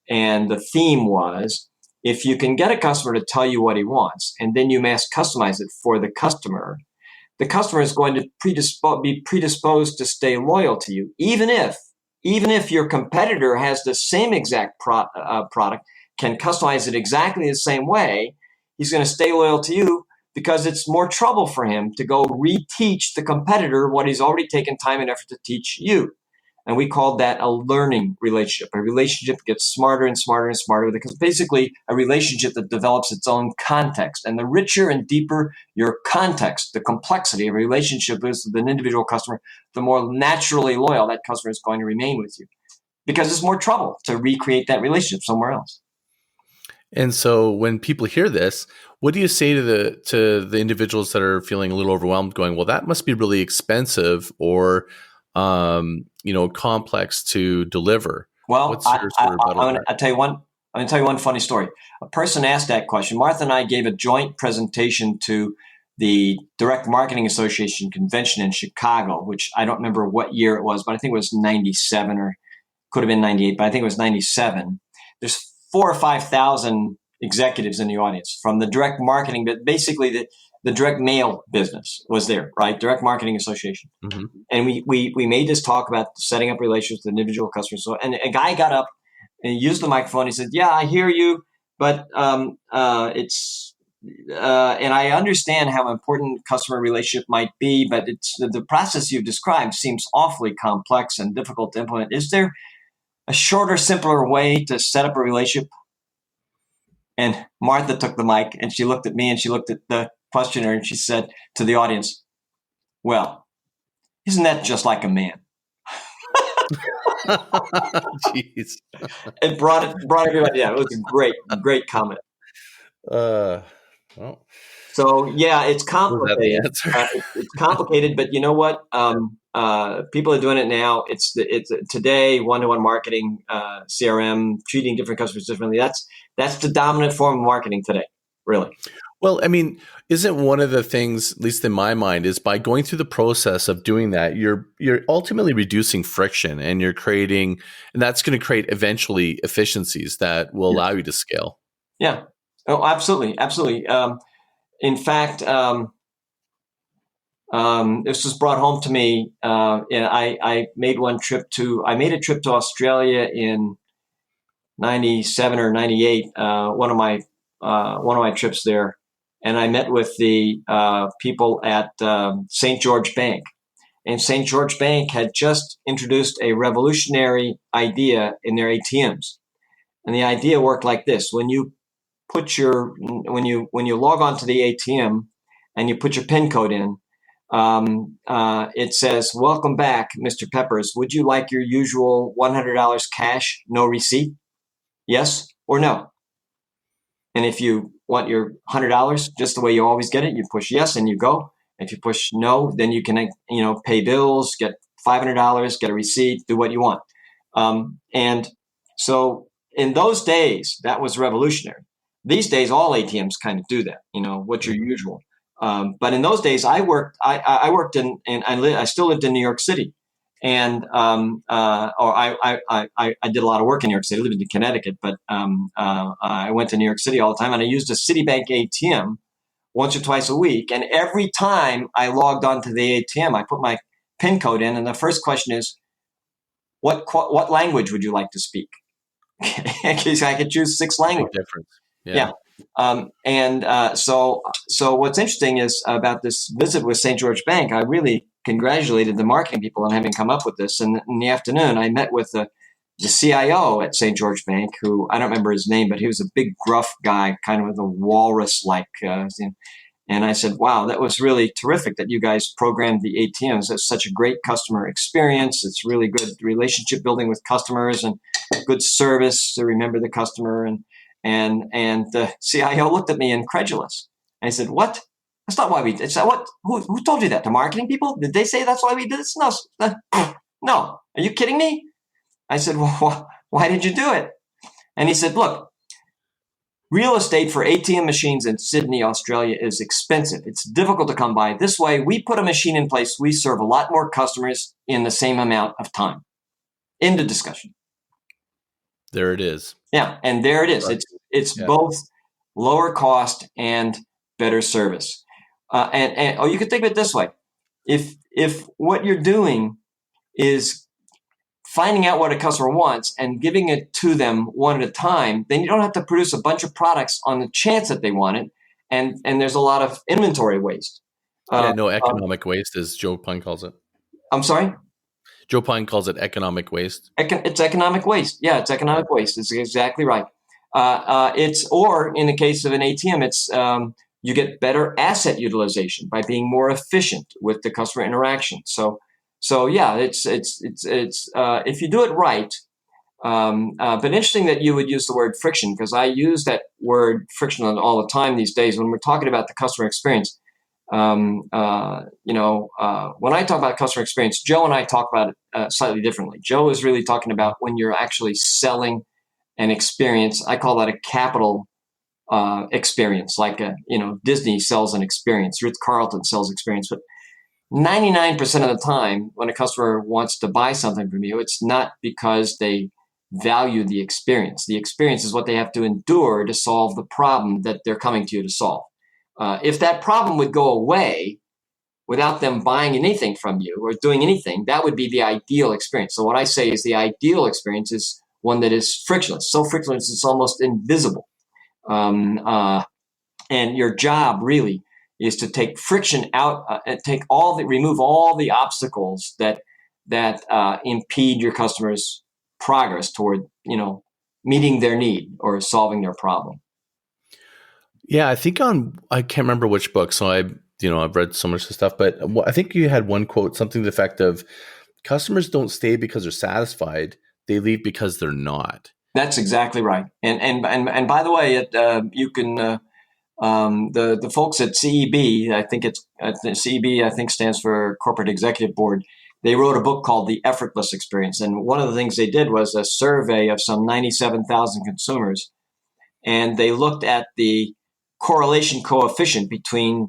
And the theme was, if you can get a customer to tell you what he wants, and then you mass customize it for the customer is going to be predisposed to stay loyal to you, even if your competitor has the same exact product, can customize it exactly the same way. He's going to stay loyal to you because it's more trouble for him to go reteach the competitor what he's already taken time and effort to teach you. And we called that a learning relationship. A relationship that gets smarter and smarter and smarter, because basically a relationship that develops its own context. And the richer and deeper your context, the complexity of a relationship is with an individual customer, the more naturally loyal that customer is going to remain with you. Because it's more trouble to recreate that relationship somewhere else. And so when people hear this, what do you say to the individuals that are feeling a little overwhelmed, going, well, that must be really expensive or complex to deliver? Well, I'm going to tell you one funny story. A person asked that question. Martha and I gave a joint presentation to the Direct Marketing Association convention in Chicago, which I don't remember what year it was, but I think it was 97 or could have been 98, but I think it was 97. There's 4,000 or 5,000 executives in the audience from the direct marketing, but basically the direct mail business was there, right? Direct Marketing Association. Mm-hmm. And we made this talk about setting up relationships with individual customers. So, and a guy got up and he used the microphone. He said, "Yeah, I hear you, but and I understand how important customer relationship might be, but it's the process you've described seems awfully complex and difficult to implement. Is there a shorter, simpler way to set up a relationship?" And Martha took the mic and she looked at me and she looked at the questioner and she said to the audience, "Well, isn't that just like a man?" Jeez. It brought everybody down. It was a great comment. Well. So yeah, it's complicated. It's complicated, but you know what? People are doing it now. It's today one-to-one marketing, CRM, treating different customers differently. That's the dominant form of marketing today, really. Well, I mean, isn't one of the things, at least in my mind, is by going through the process of doing that, you're ultimately reducing friction, and you're creating, and that's going to create eventually efficiencies that will allow you to scale. Yeah. Oh, absolutely, absolutely. In fact, this was brought home to me, and I made a trip to Australia in 97 or 98. One of my trips there, and I met with the people at St. George Bank. And St. George Bank had just introduced a revolutionary idea in their ATMs, and the idea worked like this: when you log on to the ATM and you put your PIN code in, it says, "Welcome back, Mr. Peppers. Would you like your usual $100 cash, no receipt? Yes or no?" And if you want your $100 just the way you always get it, you push yes and you go. If you push no, then you can pay bills, get $500, get a receipt, do what you want. And so in those days, that was revolutionary. These days, all ATMs kind of do that. What's your usual? But in those days, I still lived in New York City, and I did a lot of work in New York City. I lived in Connecticut, but I went to New York City all the time, and I used a Citibank ATM once or twice a week. And every time I logged onto the ATM, I put my PIN code in, and the first question is, "What language would you like to speak?" Because I could choose 6 languages. Different. Yeah. So what's interesting is about this visit with St. George Bank, I really congratulated the marketing people on having come up with this. And in the afternoon, I met with the CIO at St. George Bank, who I don't remember his name, but he was a big, gruff guy, kind of with a walrus-like. And I said, "Wow, that was really terrific that you guys programmed the ATMs. It's such a great customer experience. It's really good relationship building with customers and good service to remember the customer." And the CIO looked at me incredulous. And he said, "What? That's not why we did." I said, "What? Who told you that? The marketing people? Did they say that's why we did this?" No. No. Are you kidding me? I said, "Well, why did you do it?" And he said, "Look, real estate for ATM machines in Sydney, Australia is expensive. It's difficult to come by. This way, we put a machine in place. We serve a lot more customers in the same amount of time." End of discussion. There it is. Yeah, and there it is. Right. It's Yeah. both lower cost and better service. And you can think of it this way: if what you're doing is finding out what a customer wants and giving it to them one at a time, then you don't have to produce a bunch of products on the chance that they want it, and there's a lot of inventory waste. Yeah, Uh, no uh, economic waste, as Joe Pine calls it. I'm sorry. Joe Pine calls it economic waste. It's economic waste. Yeah, it's Yeah. economic waste. It's exactly right. It's or in the case of an ATM, it's you get better asset utilization by being more efficient with the customer interaction. So yeah, it's if you do it right. But interesting that you would use the word friction, because I use that word friction all the time these days when we're talking about the customer experience. When I talk about customer experience, Joe and I talk about it slightly differently. Joe is really talking about when you're actually selling an experience. I call that a capital experience, like Disney sells an experience, Ritz-Carlton sells experience. But 99% of the time, when a customer wants to buy something from you, it's not because they value the experience. The experience is what they have to endure to solve the problem that they're coming to you to solve. If that problem would go away without them buying anything from you or doing anything, that would be the ideal experience. So what I say is the ideal experience is one that is frictionless, so frictionless it's almost invisible. Um, uh, and your job really is to take friction out, and remove all the obstacles that impede your customers' progress toward meeting their need or solving their problem. Yeah, I think I can't remember which book. So I've read so much of stuff, but I think you had one quote, something to the effect of customers don't stay because they're satisfied. They leave because they're not. That's exactly right. And by the way, you can the folks at CEB, I think it's CEB, I think stands for Corporate Executive Board. They wrote a book called The Effortless Experience, and one of the things they did was a survey of some 97,000 consumers, and they looked at the correlation coefficient between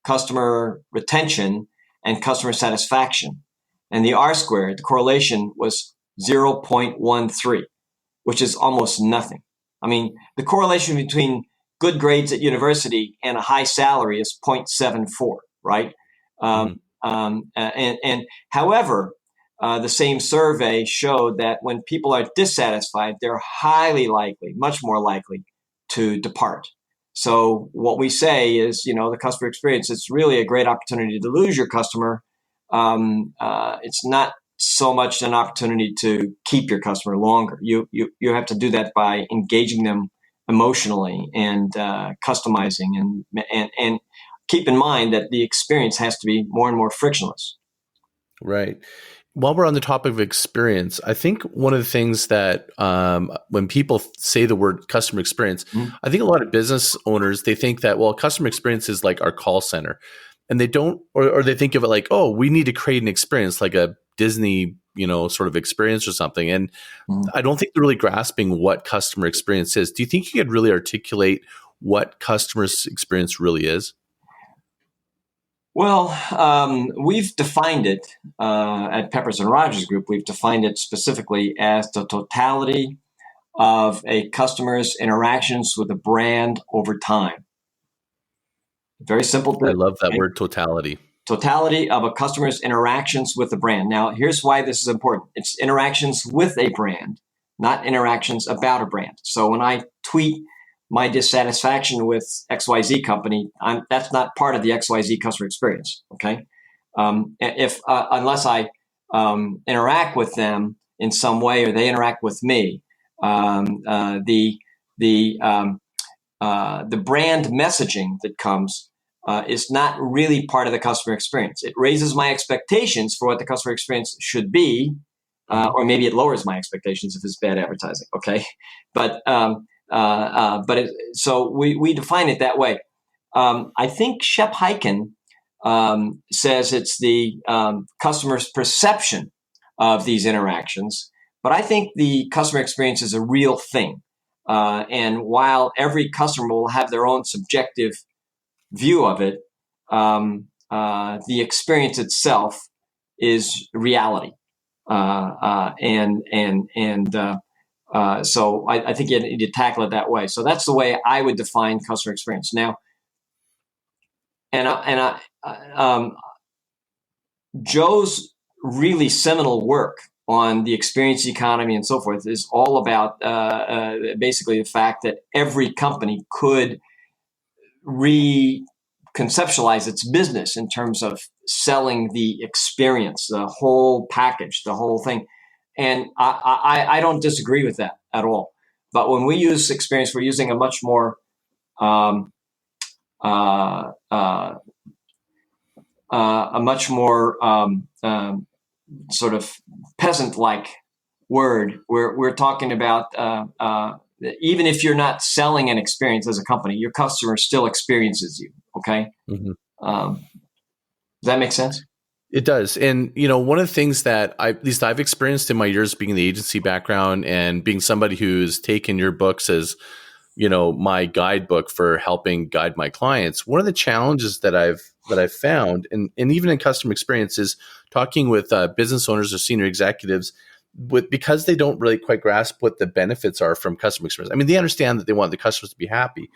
customer retention and customer satisfaction. And the R squared, the correlation was 0.13, which is almost nothing. I mean, the correlation between good grades at university and a high salary is 0.74, right? Mm-hmm. And however, the same survey showed that when people are dissatisfied, they're highly likely, much more likely to depart. So what we say is, the customer experience, it's really a great opportunity to lose your customer. It's not so much an opportunity to keep your customer longer. You have to do that by engaging them emotionally and customizing and keep in mind that the experience has to be more and more frictionless. Right. While we're on the topic of experience, I think one of the things that when people say the word customer experience, I think a lot of business owners, they think that, well, customer experience is like our call center. And they don't, or they think of it like, oh, we need to create an experience like a Disney, sort of experience or something. And I don't think they're really grasping what customer experience is. Do you think you could really articulate what customer experience really is? Well, we've defined it at Peppers and Rogers Group. We've defined it specifically as the totality of a customer's interactions with a brand over time. Very simple. I love that word, totality. Totality of a customer's interactions with the brand. Now, here's why this is important. It's interactions with a brand, not interactions about a brand. So when I tweet my dissatisfaction with XYZ company, that's not part of the XYZ customer experience. Okay, if unless I interact with them in some way or they interact with me, the brand messaging that comes is not really part of the customer experience. It raises my expectations for what the customer experience should be, or maybe it lowers my expectations if it's bad advertising. Okay, so we define it that way. I think Shep Hyken says it's the customer's perception of these interactions, but I think the customer experience is a real thing. And while every customer will have their own subjective view of it, the experience itself is reality. So I think you tackle it that way. So that's the way I would define customer experience. Now, Joe's really seminal work on the experience economy and so forth is all about basically the fact that every company could reconceptualize its business in terms of selling the experience, the whole package, the whole thing. And I don't disagree with that at all. But when we use experience, we're using a much more um, uh, uh, a much more sort of peasant-like word. We're talking about even if you're not selling an experience as a company, your customer still experiences you. Okay, does that make sense? It does. And, one of the things that at least I've experienced in my years being in the agency background and being somebody who's taken your books as, my guidebook for helping guide my clients, one of the challenges that I've found, and even in customer experience, is talking with business owners or senior executives because they don't really quite grasp what the benefits are from customer experience. I mean, they understand that they want the customers to be happy,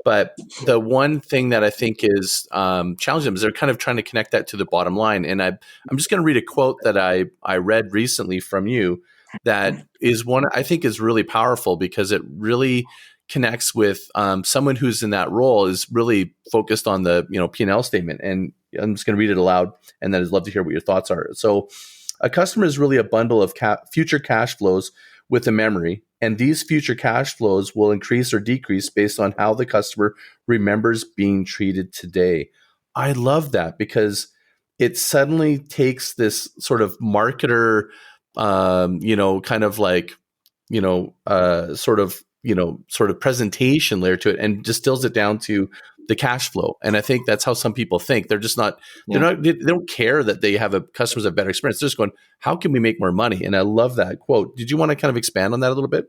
but the one thing that I think is challenging them is they're kind of trying to connect that to the bottom line. And I'm just going to read a quote that I read recently from you that is one I think is really powerful because it really connects with someone who's in that role is really focused on the P&L statement. And I'm just going to read it aloud, and then I'd love to hear what your thoughts are. So, a customer is really a bundle of future cash flows with a memory, and these future cash flows will increase or decrease based on how the customer remembers being treated today. I love that because it suddenly takes this sort of marketer, kind of like, sort of presentation layer to it and distills it down to the cash flow. And I think that's how some people think. They're just not, they don't care that they have customers have better experience. They're just going, how can we make more money? And I love that quote. Did you want to kind of expand on that a little bit?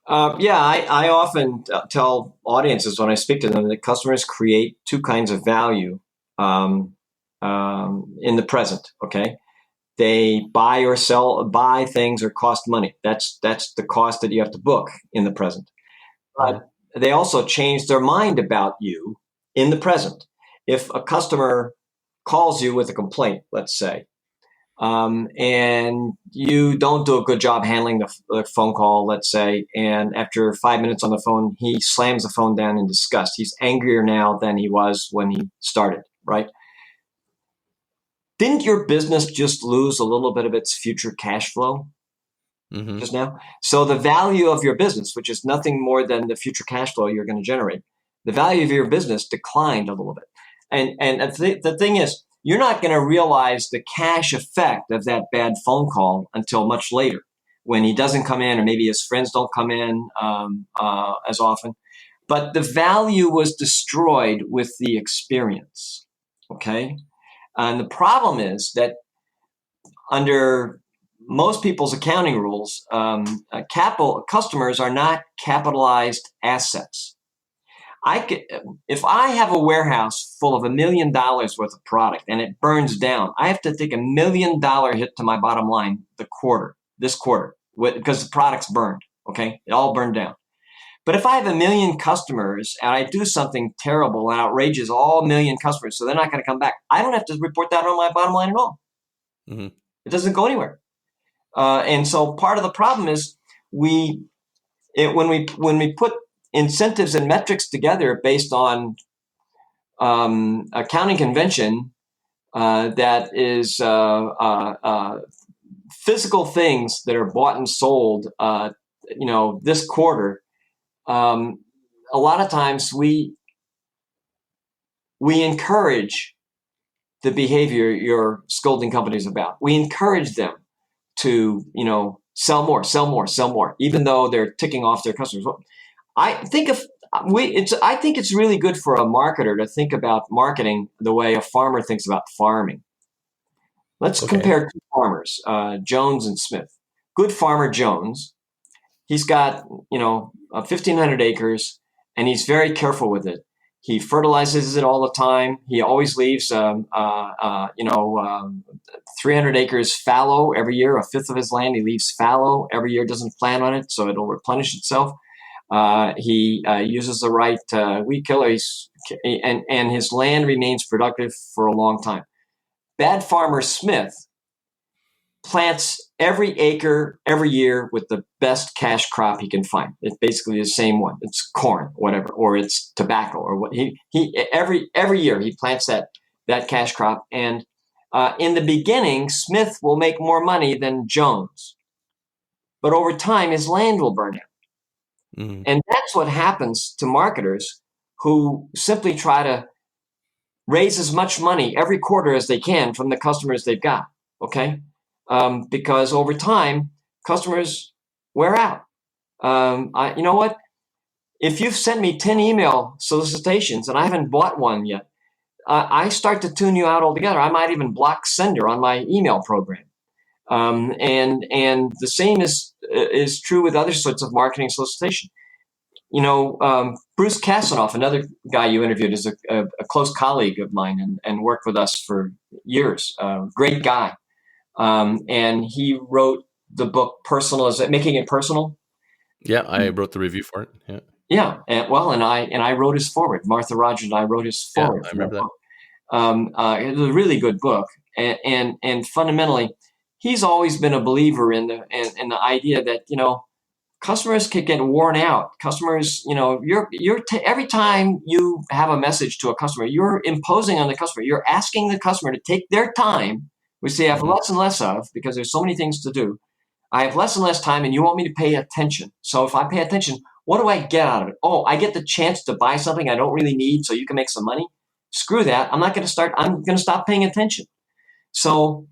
I often tell audiences when I speak to them that customers create two kinds of value in the present. Okay, they buy or buy things or cost money. That's the cost that you have to book in the present. But they also change their mind about you in the present. If a customer calls you with a complaint, let's say, and you don't do a good job handling the phone call, let's say, and after 5 minutes on the phone, he slams the phone down in disgust. He's angrier now than he was when he started, right? Didn't your business just lose a little bit of its future cash flow just now? So the value of your business, which is nothing more than the future cash flow you're going to generate, the value of your business declined a little bit. And the thing is, you're not going to realize the cash effect of that bad phone call until much later when he doesn't come in, or maybe his friends don't come in as often. But the value was destroyed with the experience, okay? And the problem is that under most people's accounting rules, customers are not capitalized assets. If I have a warehouse full of $1 million worth of product and it burns down, I have to take $1 million hit to my bottom line this quarter, because the product's burned. Okay, it all burned down. But if I have 1 million customers and I do something terrible and outrageous, all 1 million customers, so they're not going to come back, I don't have to report that on my bottom line at all. It doesn't go anywhere. And so part of the problem is when we put incentives and metrics together based on accounting convention that is physical things that are bought and sold, this quarter. A lot of times we encourage the behavior you're scolding companies about. We encourage them to, sell more, even though they're ticking off their customers. I think it's really good for a marketer to think about marketing the way a farmer thinks about farming. Let's compare two farmers, Jones and Smith. Good farmer Jones, he's got 1,500 acres, and he's very careful with it. He fertilizes it all the time. He always leaves 300 acres fallow every year, a fifth of his land he leaves fallow every year, doesn't plan on it, so it'll replenish itself. He uses the right weed killer, and his land remains productive for a long time. Bad farmer Smith plants every acre every year with the best cash crop he can find. It's basically the same one. It's corn, whatever, or it's tobacco, or what he every year he plants that cash crop. And in the beginning, Smith will make more money than Jones, but over time his land will burn out. Mm. And that's what happens to marketers who simply try to raise as much money every quarter as they can from the customers they've got. Okay. Because over time, customers wear out. You know what? If you've sent me 10 email solicitations and I haven't bought one yet, I start to tune you out altogether. I might even block sender on my email program. And the same is true with other sorts of marketing solicitation. Bruce Kasanoff, another guy you interviewed, is a close colleague of mine and worked with us for years. Great guy. And he wrote the book Making It Personal. Yeah, I wrote the review for it. Yeah. Yeah. And I wrote his foreword. Martha Rogers and I wrote his foreword. Yeah, I remember that. It was a really good book. And fundamentally, he's always been a believer in the idea that, customers can get worn out. Customers, every time you have a message to a customer, you're imposing on the customer. You're asking the customer to take their time, which they have less and less of because there's so many things to do. I have less and less time, and you want me to pay attention. So if I pay attention, what do I get out of it? Oh, I get the chance to buy something I don't really need, so you can make some money. Screw that. I'm going to stop paying attention. So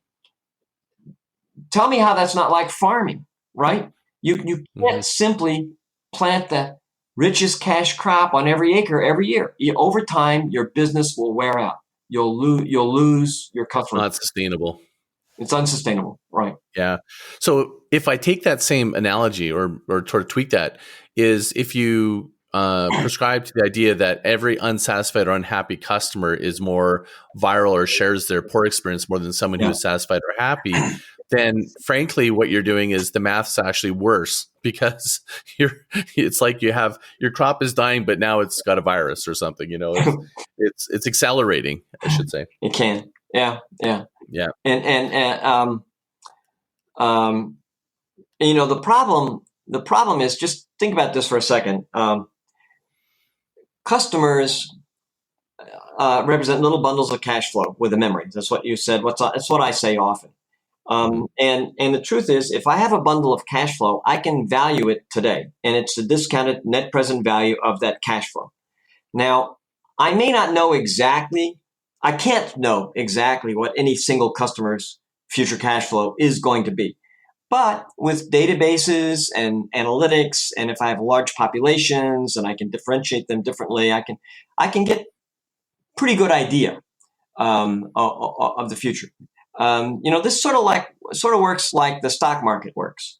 tell me how that's not like farming, right? You can't simply plant the richest cash crop on every acre every year. Over time, your business will wear out. You'll lose your customers. Not sustainable. It's unsustainable, right? Yeah. So if I take that same analogy or sort of tweak that, is if you prescribe to the idea that every unsatisfied or unhappy customer is more viral or shares their poor experience more than someone who is satisfied or happy, then frankly, what you're doing is the math's actually worse because it's like you have your crop is dying, but now it's got a virus or something, it's accelerating, I should say. It can. Yeah. Yeah. And the problem is, just think about this for a second. Customers represent little bundles of cash flow with a memory. That's what you said. That's what I say often. And the truth is, if I have a bundle of cash flow, I can value it today, and it's the discounted net present value of that cash flow. Now, I can't know exactly what any single customer's future cash flow is going to be. But with databases and analytics, and if I have large populations and I can differentiate them differently, I can get pretty good idea of the future. This sort of works like the stock market works.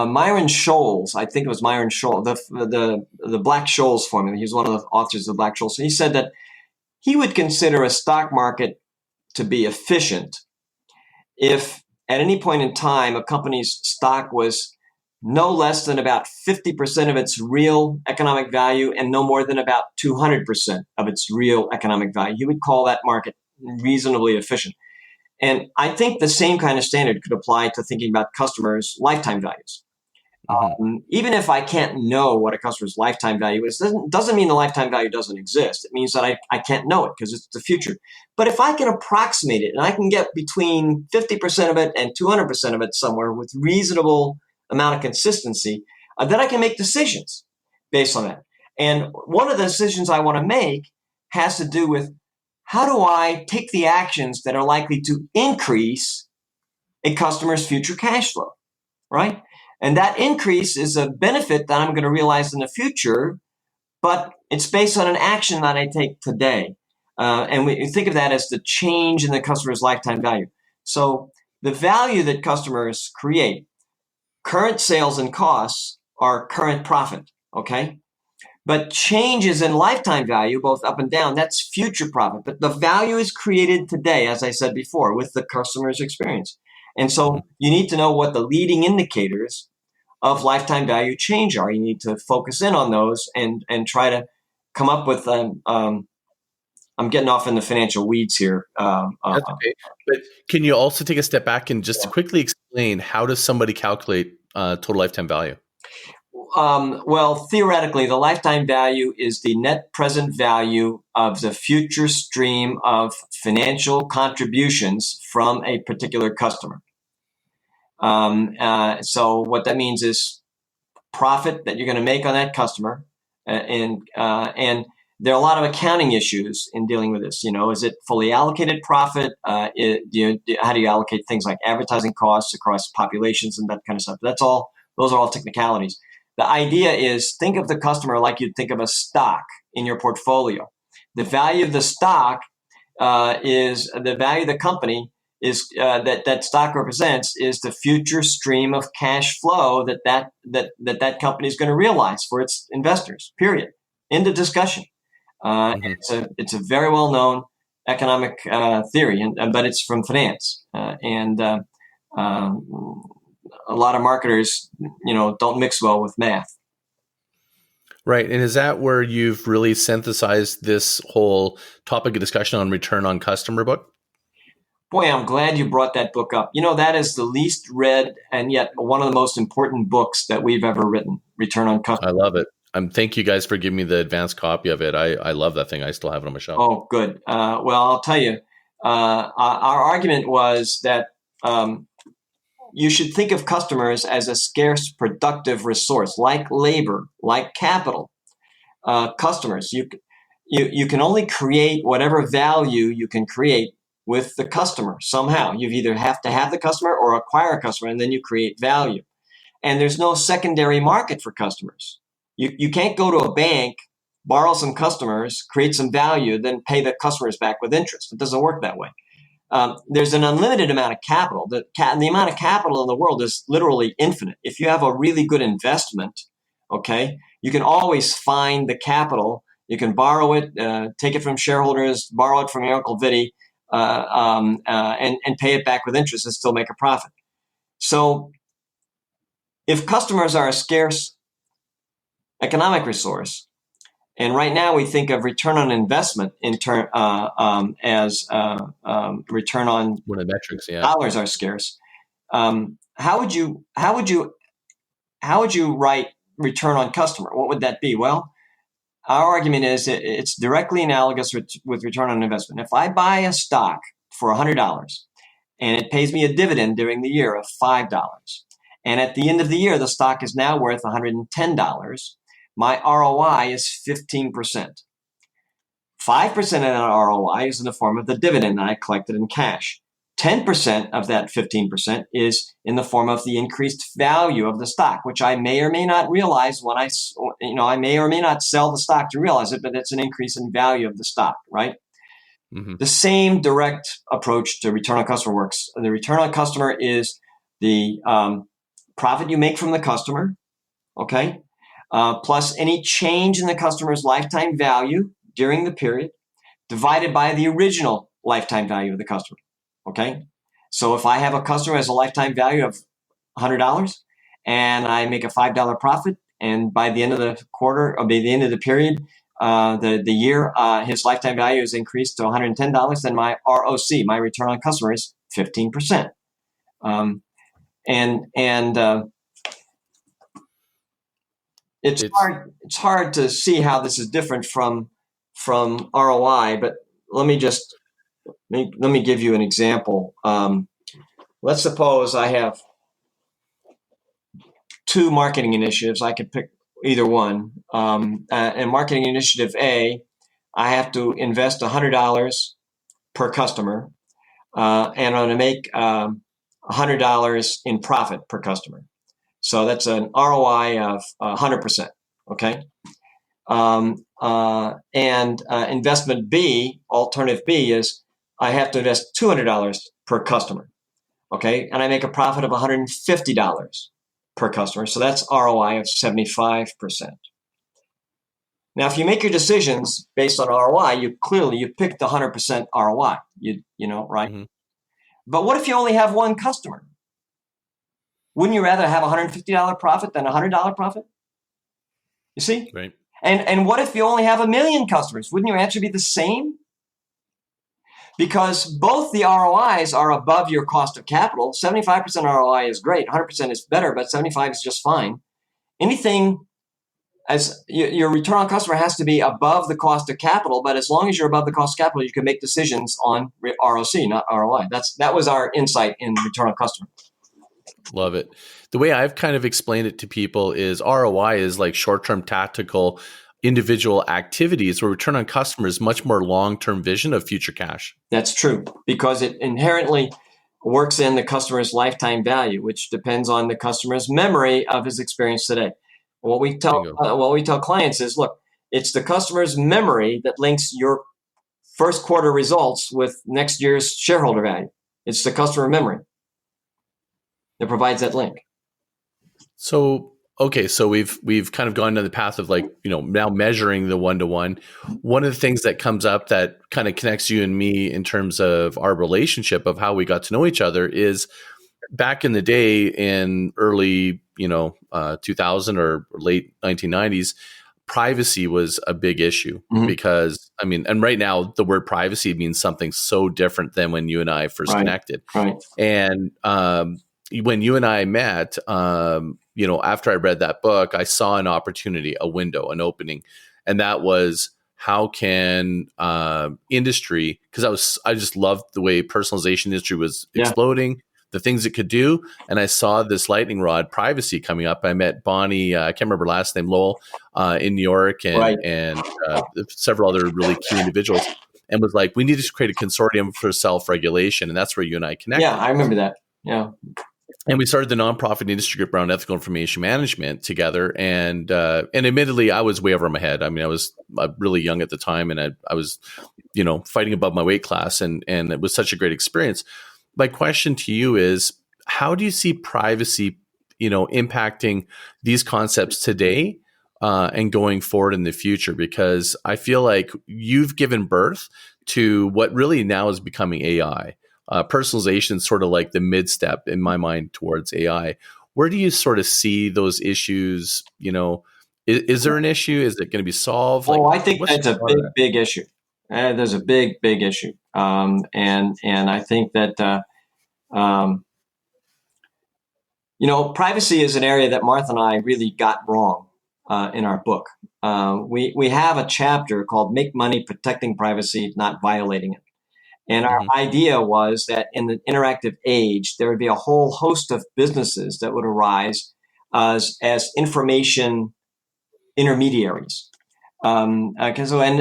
Myron Scholes, I think it was Myron Scholes, the Black-Scholes formula. He's one of the authors of the Black-Scholes. So he said that he would consider a stock market to be efficient if at any point in time a company's stock was no less than about 50% of its real economic value and no more than about 200% of its real economic value. He would call that market reasonably efficient. And I think the same kind of standard could apply to thinking about customers' lifetime values. Even if I can't know what a customer's lifetime value is, doesn't mean the lifetime value doesn't exist. It means that I can't know it because it's the future. But if I can approximate it and I can get between 50% of it and 200% of it somewhere with reasonable amount of consistency, then I can make decisions based on that. And one of the decisions I want to make has to do with how do I take the actions that are likely to increase a customer's future cash flow, right? And that increase is a benefit that I'm going to realize in the future, but it's based on an action that I take today. And we think of that as the change in the customer's lifetime value. So the value that customers create, current sales and costs are current profit, okay? But changes in lifetime value, both up and down, that's future profit. But the value is created today, as I said before, with the customer's experience. And so you need to know what the leading indicators of lifetime value change are. You need to focus in on those and try to come up with I'm getting off in the financial weeds here. That's okay. But can you also take a step back and just quickly explain how does somebody calculate total lifetime value? Well, theoretically, the lifetime value is the net present value of the future stream of financial contributions from a particular customer. So what that means is profit that you're going to make on that customer, and there are a lot of accounting issues in dealing with this. Is it fully allocated profit? How do you allocate things like advertising costs across populations and that kind of stuff? Those are all technicalities. The idea is think of the customer like you'd think of a stock in your portfolio. The value of the stock is the value of the company is that stock represents is the future stream of cash flow that company is going to realize for its investors. Period. End of discussion. It's a very well known economic theory, but it's from finance, and a lot of marketers, don't mix well with math. Right. And is that where you've really synthesized this whole topic of discussion on return on customer book? Boy, I'm glad you brought that book up. That is the least read and yet one of the most important books that we've ever written, Return on Customer. I love it. Thank you guys for giving me the advanced copy of it. I love that thing. I still have it on my shelf. Oh, good. Well, I'll tell you, our argument was that you should think of customers as a scarce, productive resource, like labor, like capital. Customers, you can only create whatever value you can create with the customer somehow. You either have to have the customer or acquire a customer, and then you create value. And there's no secondary market for customers. You can't go to a bank, borrow some customers, create some value, then pay the customers back with interest. It doesn't work that way. There's an unlimited amount of capital. The amount of capital in the world is literally infinite. If you have a really good investment, okay, you can always find the capital. You can borrow it, take it from shareholders, borrow it from your Uncle Vinny, and pay it back with interest and still make a profit. So if customers are a scarce economic resource, and right now we think of return on investment as return on metrics, dollars are scarce. How would you write return on customer? What would that be? Well, our argument is it's directly analogous with return on investment. If I buy a stock for $100 and it pays me a dividend during the year of $5, and at the end of the year the stock is now worth $110, my ROI is 15%. 5% of that ROI is in the form of the dividend that I collected in cash. 10% of that 15% is in the form of the increased value of the stock, which I may or may not realize when I may or may not sell the stock to realize it, but it's an increase in value of the stock, right? Mm-hmm. The same direct approach to return on customer works. The return on customer is the profit you make from the customer, okay? Plus any change in the customer's lifetime value during the period divided by the original lifetime value of the customer. Okay. So if I have a customer who has a lifetime value of $100 and I make a $5 profit, and by the end of the quarter or by the end of the period, the year, his lifetime value is increased to $110, then my ROC, my return on customer, is 15%. It's hard to see how this is different from ROI, but let me give you an example. Let's suppose I have two marketing initiatives. I could pick either one. In marketing initiative A, I have to invest $100 per customer, and I'm going to make $100 in profit per customer. So that's an ROI of 100%. Okay. Investment B, alternative B, is I have to invest $200 per customer. Okay. And I make a profit of $150 per customer. So that's ROI of 75%. Now, if you make your decisions based on ROI, you picked the 100% ROI. Right? Mhm. But what if you only have one customer? Wouldn't you rather have a $150 profit than a $100 profit? You see? Right. And what if you only have 1 million customers? Wouldn't your answer be the same? Because both the ROIs are above your cost of capital. 75% ROI is great. 100% is better, but 75 is just fine. Anything as your return on customer has to be above the cost of capital, but as long as you're above the cost of capital, you can make decisions on ROC, not ROI. That was our insight in return on customer. Love it. The way I've kind of explained it to people is ROI is like short-term tactical individual activities, where return on customer is much more long-term vision of future cash. That's true, because it inherently works in the customer's lifetime value, which depends on the customer's memory of his experience today. What we tell clients is, look, it's the customer's memory that links your first quarter results with next year's shareholder value. It's the customer memory that provides that link. So, okay, so we've kind of gone down the path of now measuring the one-to-one. One of the things that comes up that kind of connects you and me in terms of our relationship of how we got to know each other is back in the day in early, 2000 or late 1990s, privacy was a big issue because, and right now the word privacy means something so different than when you and I first connected. Right. And when you and I met, after I read that book, I saw an opportunity, a window, an opening, and that was how can industry? Because I just loved the way personalization industry was exploding, the things it could do, and I saw this lightning rod, privacy, coming up. I met Bonnie, I can't remember her last name, Lowell, in New York, and several other really key individuals, and was like, we need to create a consortium for self-regulation, and that's where you and I connected. Yeah, I remember that. Yeah. And we started the nonprofit industry group around ethical information management together. And admittedly, I was way over my head. I was really young at the time, and I was, fighting above my weight class, and it was such a great experience. My question to you is, how do you see privacy, impacting these concepts today and going forward in the future? Because I feel like you've given birth to what really now is becoming AI. Personalization is sort of like the mid step in my mind towards AI. Where do you sort of see those issues? Is there an issue? Is it going to be solved? I think that's a big issue. There's a big issue. And I think that, privacy is an area that Martha and I really got wrong in our book. We have a chapter called Make Money Protecting Privacy, Not Violating It. And our idea was that in the interactive age, there would be a whole host of businesses that would arise as information intermediaries. And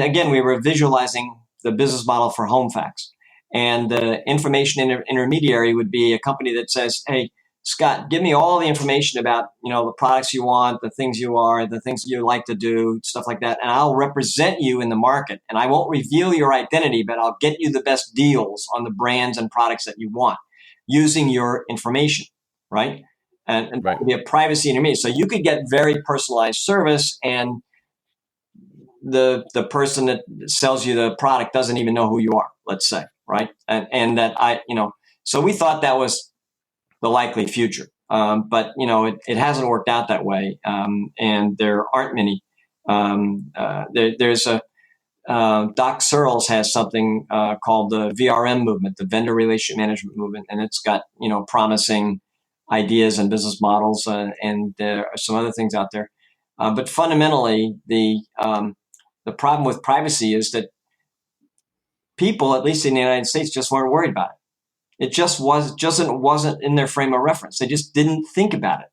again, we were visualizing the business model for HomeFax. And the information intermediary would be a company that says, hey, Scott, give me all the information about, the products you want, the things you are, the things you like to do, stuff like that. And I'll represent you in the market. And I won't reveal your identity, but I'll get you the best deals on the brands and products that you want using your information, right? And that would be a privacy intermediary. So you could get very personalized service, and the person that sells you the product doesn't even know who you are, let's say, right? And that so we thought that was the likely future. But, it hasn't worked out that way. And there aren't many. There's Doc Searles has something called the VRM movement, the Vendor Relationship Management movement. And it's got, promising ideas and business models. And there are some other things out there. But fundamentally, the problem with privacy is that people, at least in the United States, just weren't worried about it. It just wasn't in their frame of reference. They just didn't think about it.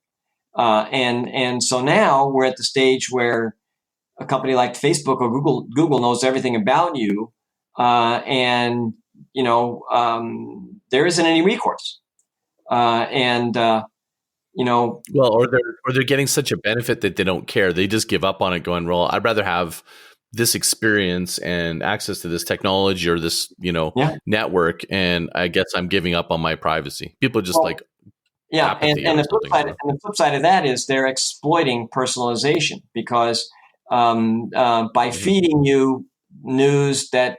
And so now we're at the stage where a company like Facebook or Google knows everything about you. There isn't any recourse. Or they're getting such a benefit that they don't care. They just give up on it, going, well, I'd rather have this experience and access to this technology or this, network, and I guess I'm giving up on my privacy. People just and the flip side of that is they're exploiting personalization, because by feeding you news that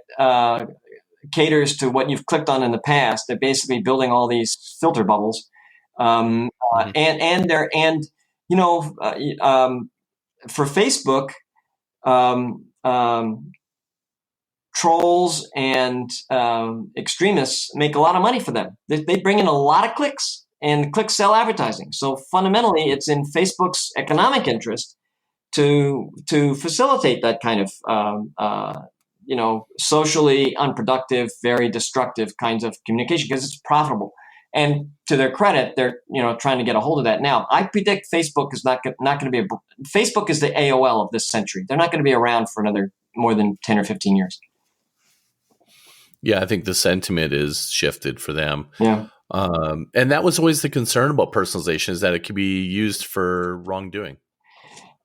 caters to what you've clicked on in the past. They're basically building all these filter bubbles, and you know, for Facebook, um, um, trolls and extremists make a lot of money for them. They bring in a lot of clicks, and clicks sell advertising. So fundamentally, it's in Facebook's economic interest to facilitate that kind of socially unproductive, very destructive kinds of communication because it's profitable. And to their credit, they're trying to get a hold of that now. I predict Facebook is not going to be Facebook is the AOL of this century. They're not going to be around for another more than 10 or 15 years. Yeah, I think the sentiment is shifted for them. Yeah. And that was always the concern about personalization, is that it could be used for wrongdoing.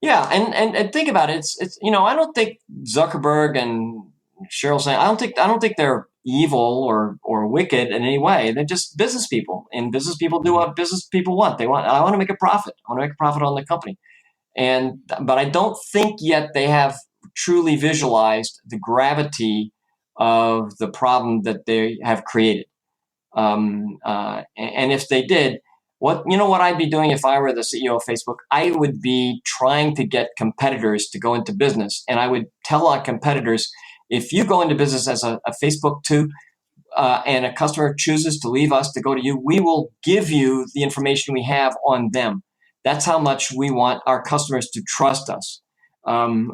Yeah, and think about it. It's I don't think Zuckerberg and Sheryl Sandberg, I don't think they're evil or wicked in any way. They're just business people, and business people do what business people want. I want to make a profit. I want to make a profit on the company, but I don't think yet they have truly visualized the gravity of the problem that they have created. And if they did, what I'd be doing if I were the CEO of Facebook? I would be trying to get competitors to go into business, and I would tell our competitors, if you go into business as a Facebook too, and a customer chooses to leave us to go to you, we will give you the information we have on them. That's how much we want our customers to trust us. And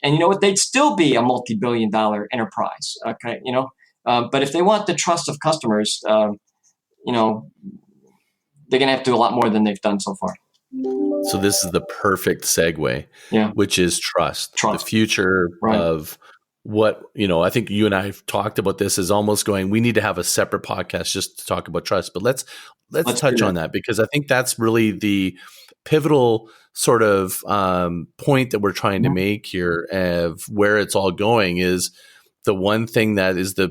you know what? They'd still be a multi-billion-dollar enterprise. Okay, but if they want the trust of customers, they're going to have to do a lot more than they've done so far. So this is the perfect segue, which is trust. The future of what, I think you and I have talked about this is almost going, we need to have a separate podcast just to talk about trust. But let's touch on that, because I think that's really the pivotal sort of point that we're trying to make here of where it's all going. Is the one thing that is the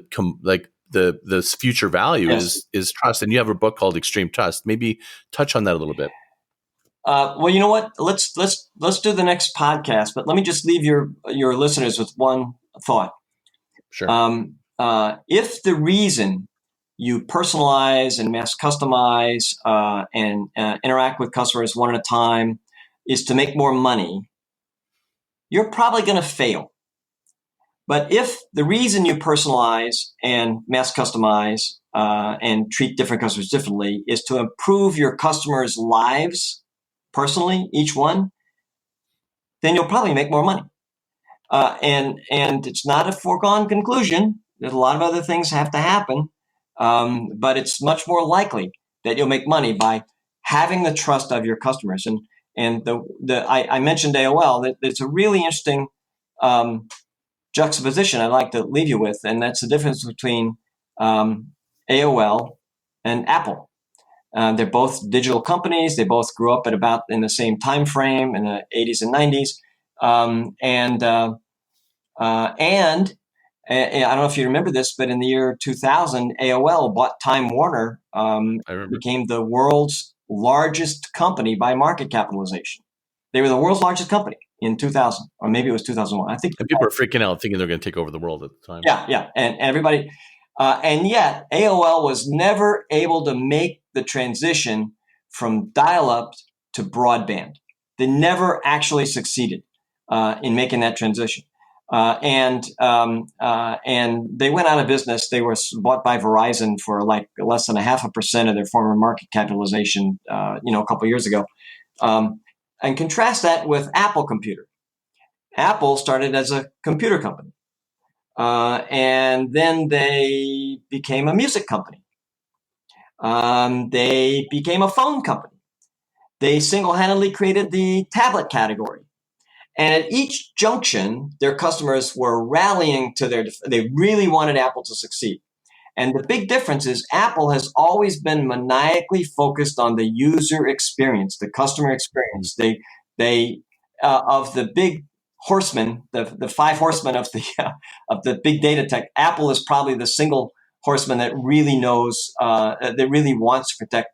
future value is trust. And you have a book called Extreme Trust. Maybe touch on that a little bit. Well, you know what? Let's do the next podcast. But let me just leave your listeners with one thought. Sure. If the reason you personalize and mass customize and interact with customers one at a time is to make more money, you're probably going to fail. But if the reason you personalize and mass customize and treat different customers differently is to improve your customers' lives personally, each one, then you'll probably make more money. And it's not a foregone conclusion. There's a lot of other things have to happen, but it's much more likely that you'll make money by having the trust of your customers. And I mentioned AOL. That it's a really interesting juxtaposition I'd like to leave you with, and that's the difference between AOL and Apple. They're both digital companies. They both grew up at about in the same time frame in the 80s and 90s. And I don't know if you remember this, but in the year 2000, AOL bought Time Warner, became the world's largest company by market capitalization. They were the world's largest company in 2000, or maybe it was 2001. I think. And people were freaking out, thinking they're going to take over the world at the time. Yeah, and everybody. And yet, AOL was never able to make the transition from dial-up to broadband. They never actually succeeded in making that transition. And they went out of business. They were bought by Verizon for like less than 0.5% of their former market capitalization, a couple of years ago. And contrast that with Apple Computer. Apple started as a computer company. And then they became a music company. They became a phone company. They single-handedly created the tablet category. And at each junction, their customers were rallying to they really wanted Apple to succeed. And the big difference is Apple has always been maniacally focused on the user experience, the customer experience. They of the big horsemen, the five horsemen of the big data tech, Apple is probably the single horseman that really knows, that really wants to protect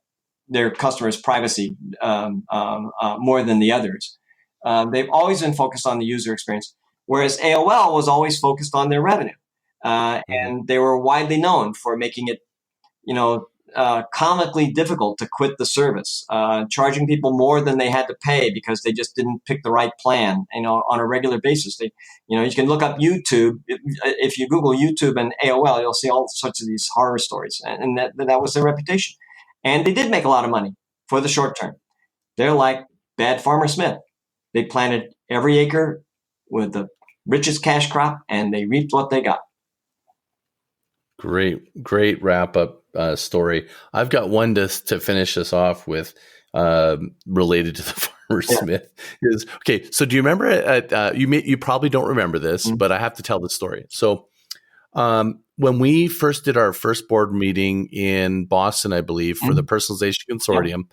their customers' privacy more than the others. They've always been focused on the user experience, whereas AOL was always focused on their revenue. And they were widely known for making it, comically difficult to quit the service, charging people more than they had to pay because they just didn't pick the right plan, on a regular basis. You can look up YouTube. If you Google YouTube and AOL, you'll see all sorts of these horror stories. And that was their reputation. And they did make a lot of money for the short term. They're like Bad Farmer Smith. They planted every acre with the richest cash crop, and they reaped what they got. Great wrap up story. I've got one to finish us off with, related to the Farmer Smith. Is okay. So do you remember? You probably don't remember this, but I have to tell the story. So when we first did our first board meeting in Boston, I believe, for the Personalization Consortium,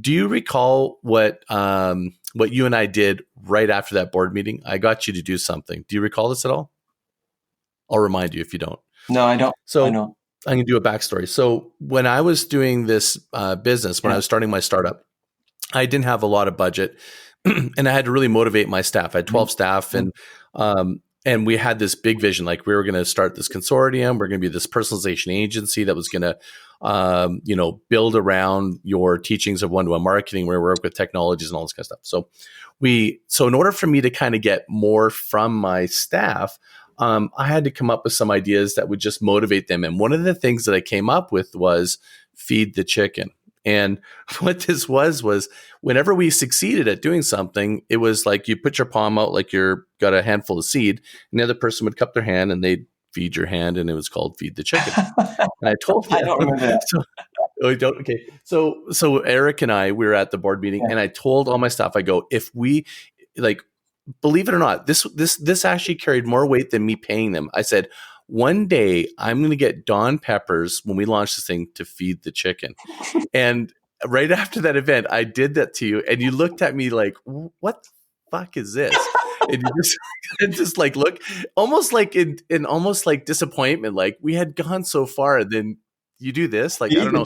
do you recall what you and I did right after that board meeting? I got you to do something. Do you recall this at all? I'll remind you if you don't. No, I don't. So I don't. I'm going to do a backstory. So when I was doing this business, when I was starting my startup, I didn't have a lot of budget, and I had to really motivate my staff. I had 12 staff, and we had this big vision. Like, we were going to start this consortium. We're going to be this personalization agency that was going to, build around your teachings of one-to-one marketing, where we work with technologies and all this kind of stuff. So in order for me to kind of get more from my staff, I had to come up with some ideas that would just motivate them. And one of the things that I came up with was feed the chicken. And what this was whenever we succeeded at doing something, it was like you put your palm out like you're got a handful of seed, and the other person would cup their hand and they'd feed your hand, and it was called feed the chicken. And I told them, I don't remember that. Okay. So Eric and I, we were at the board meeting, and I told all my staff, I go, if we believe it or not, this actually carried more weight than me paying them. I said, one day I'm going to get Don Peppers, when we launch this thing, to feed the chicken. And right after that event, I did that to you, and you looked at me like, what the fuck is this? And you just like look almost like in almost like disappointment. Like, we had gone so far, and then you do this, like, I don't know.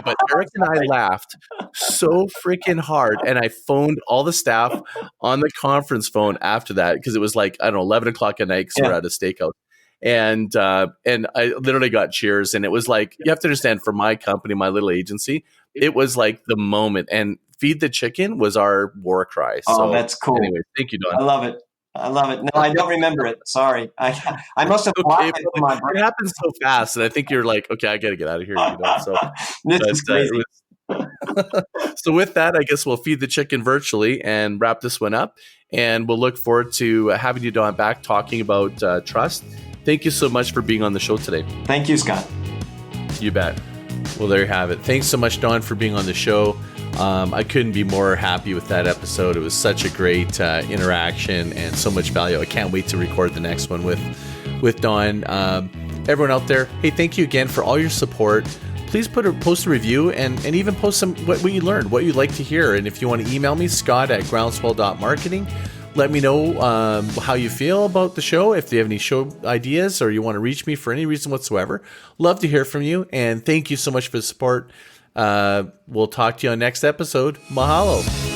But Eric and I laughed so freaking hard, and I phoned all the staff on the conference phone after that, because it was like, I don't know, 11 o'clock at night, because we're at a steakhouse. And I literally got cheers, and it was like, you have to understand, for my company, my little agency, it was like the moment, and feed the chicken was our war cry. So that's cool. Anyway, thank you, Don. I love it. No, I don't remember it. Sorry. I must have blocked it in my brain. It happens so fast, and I think you're like, okay, I got to get out of here. So this is crazy. So with that, I guess we'll feed the chicken virtually and wrap this one up. And we'll look forward to having you, Don, back talking about trust. Thank you so much for being on the show today. Thank you, Scott. You bet. Well, there you have it. Thanks so much, Don, for being on the show. I couldn't be more happy with that episode. It was such a great interaction and so much value. I can't wait to record the next one with Don. Everyone out there, hey, thank you again for all your support. Please post a review and even post some what you learned, what you'd like to hear. And if you want to email me, scott@groundswell.marketing. Let me know how you feel about the show. If you have any show ideas or you want to reach me for any reason whatsoever, love to hear from you. And thank you so much for the support. We'll talk to you on next episode. Mahalo.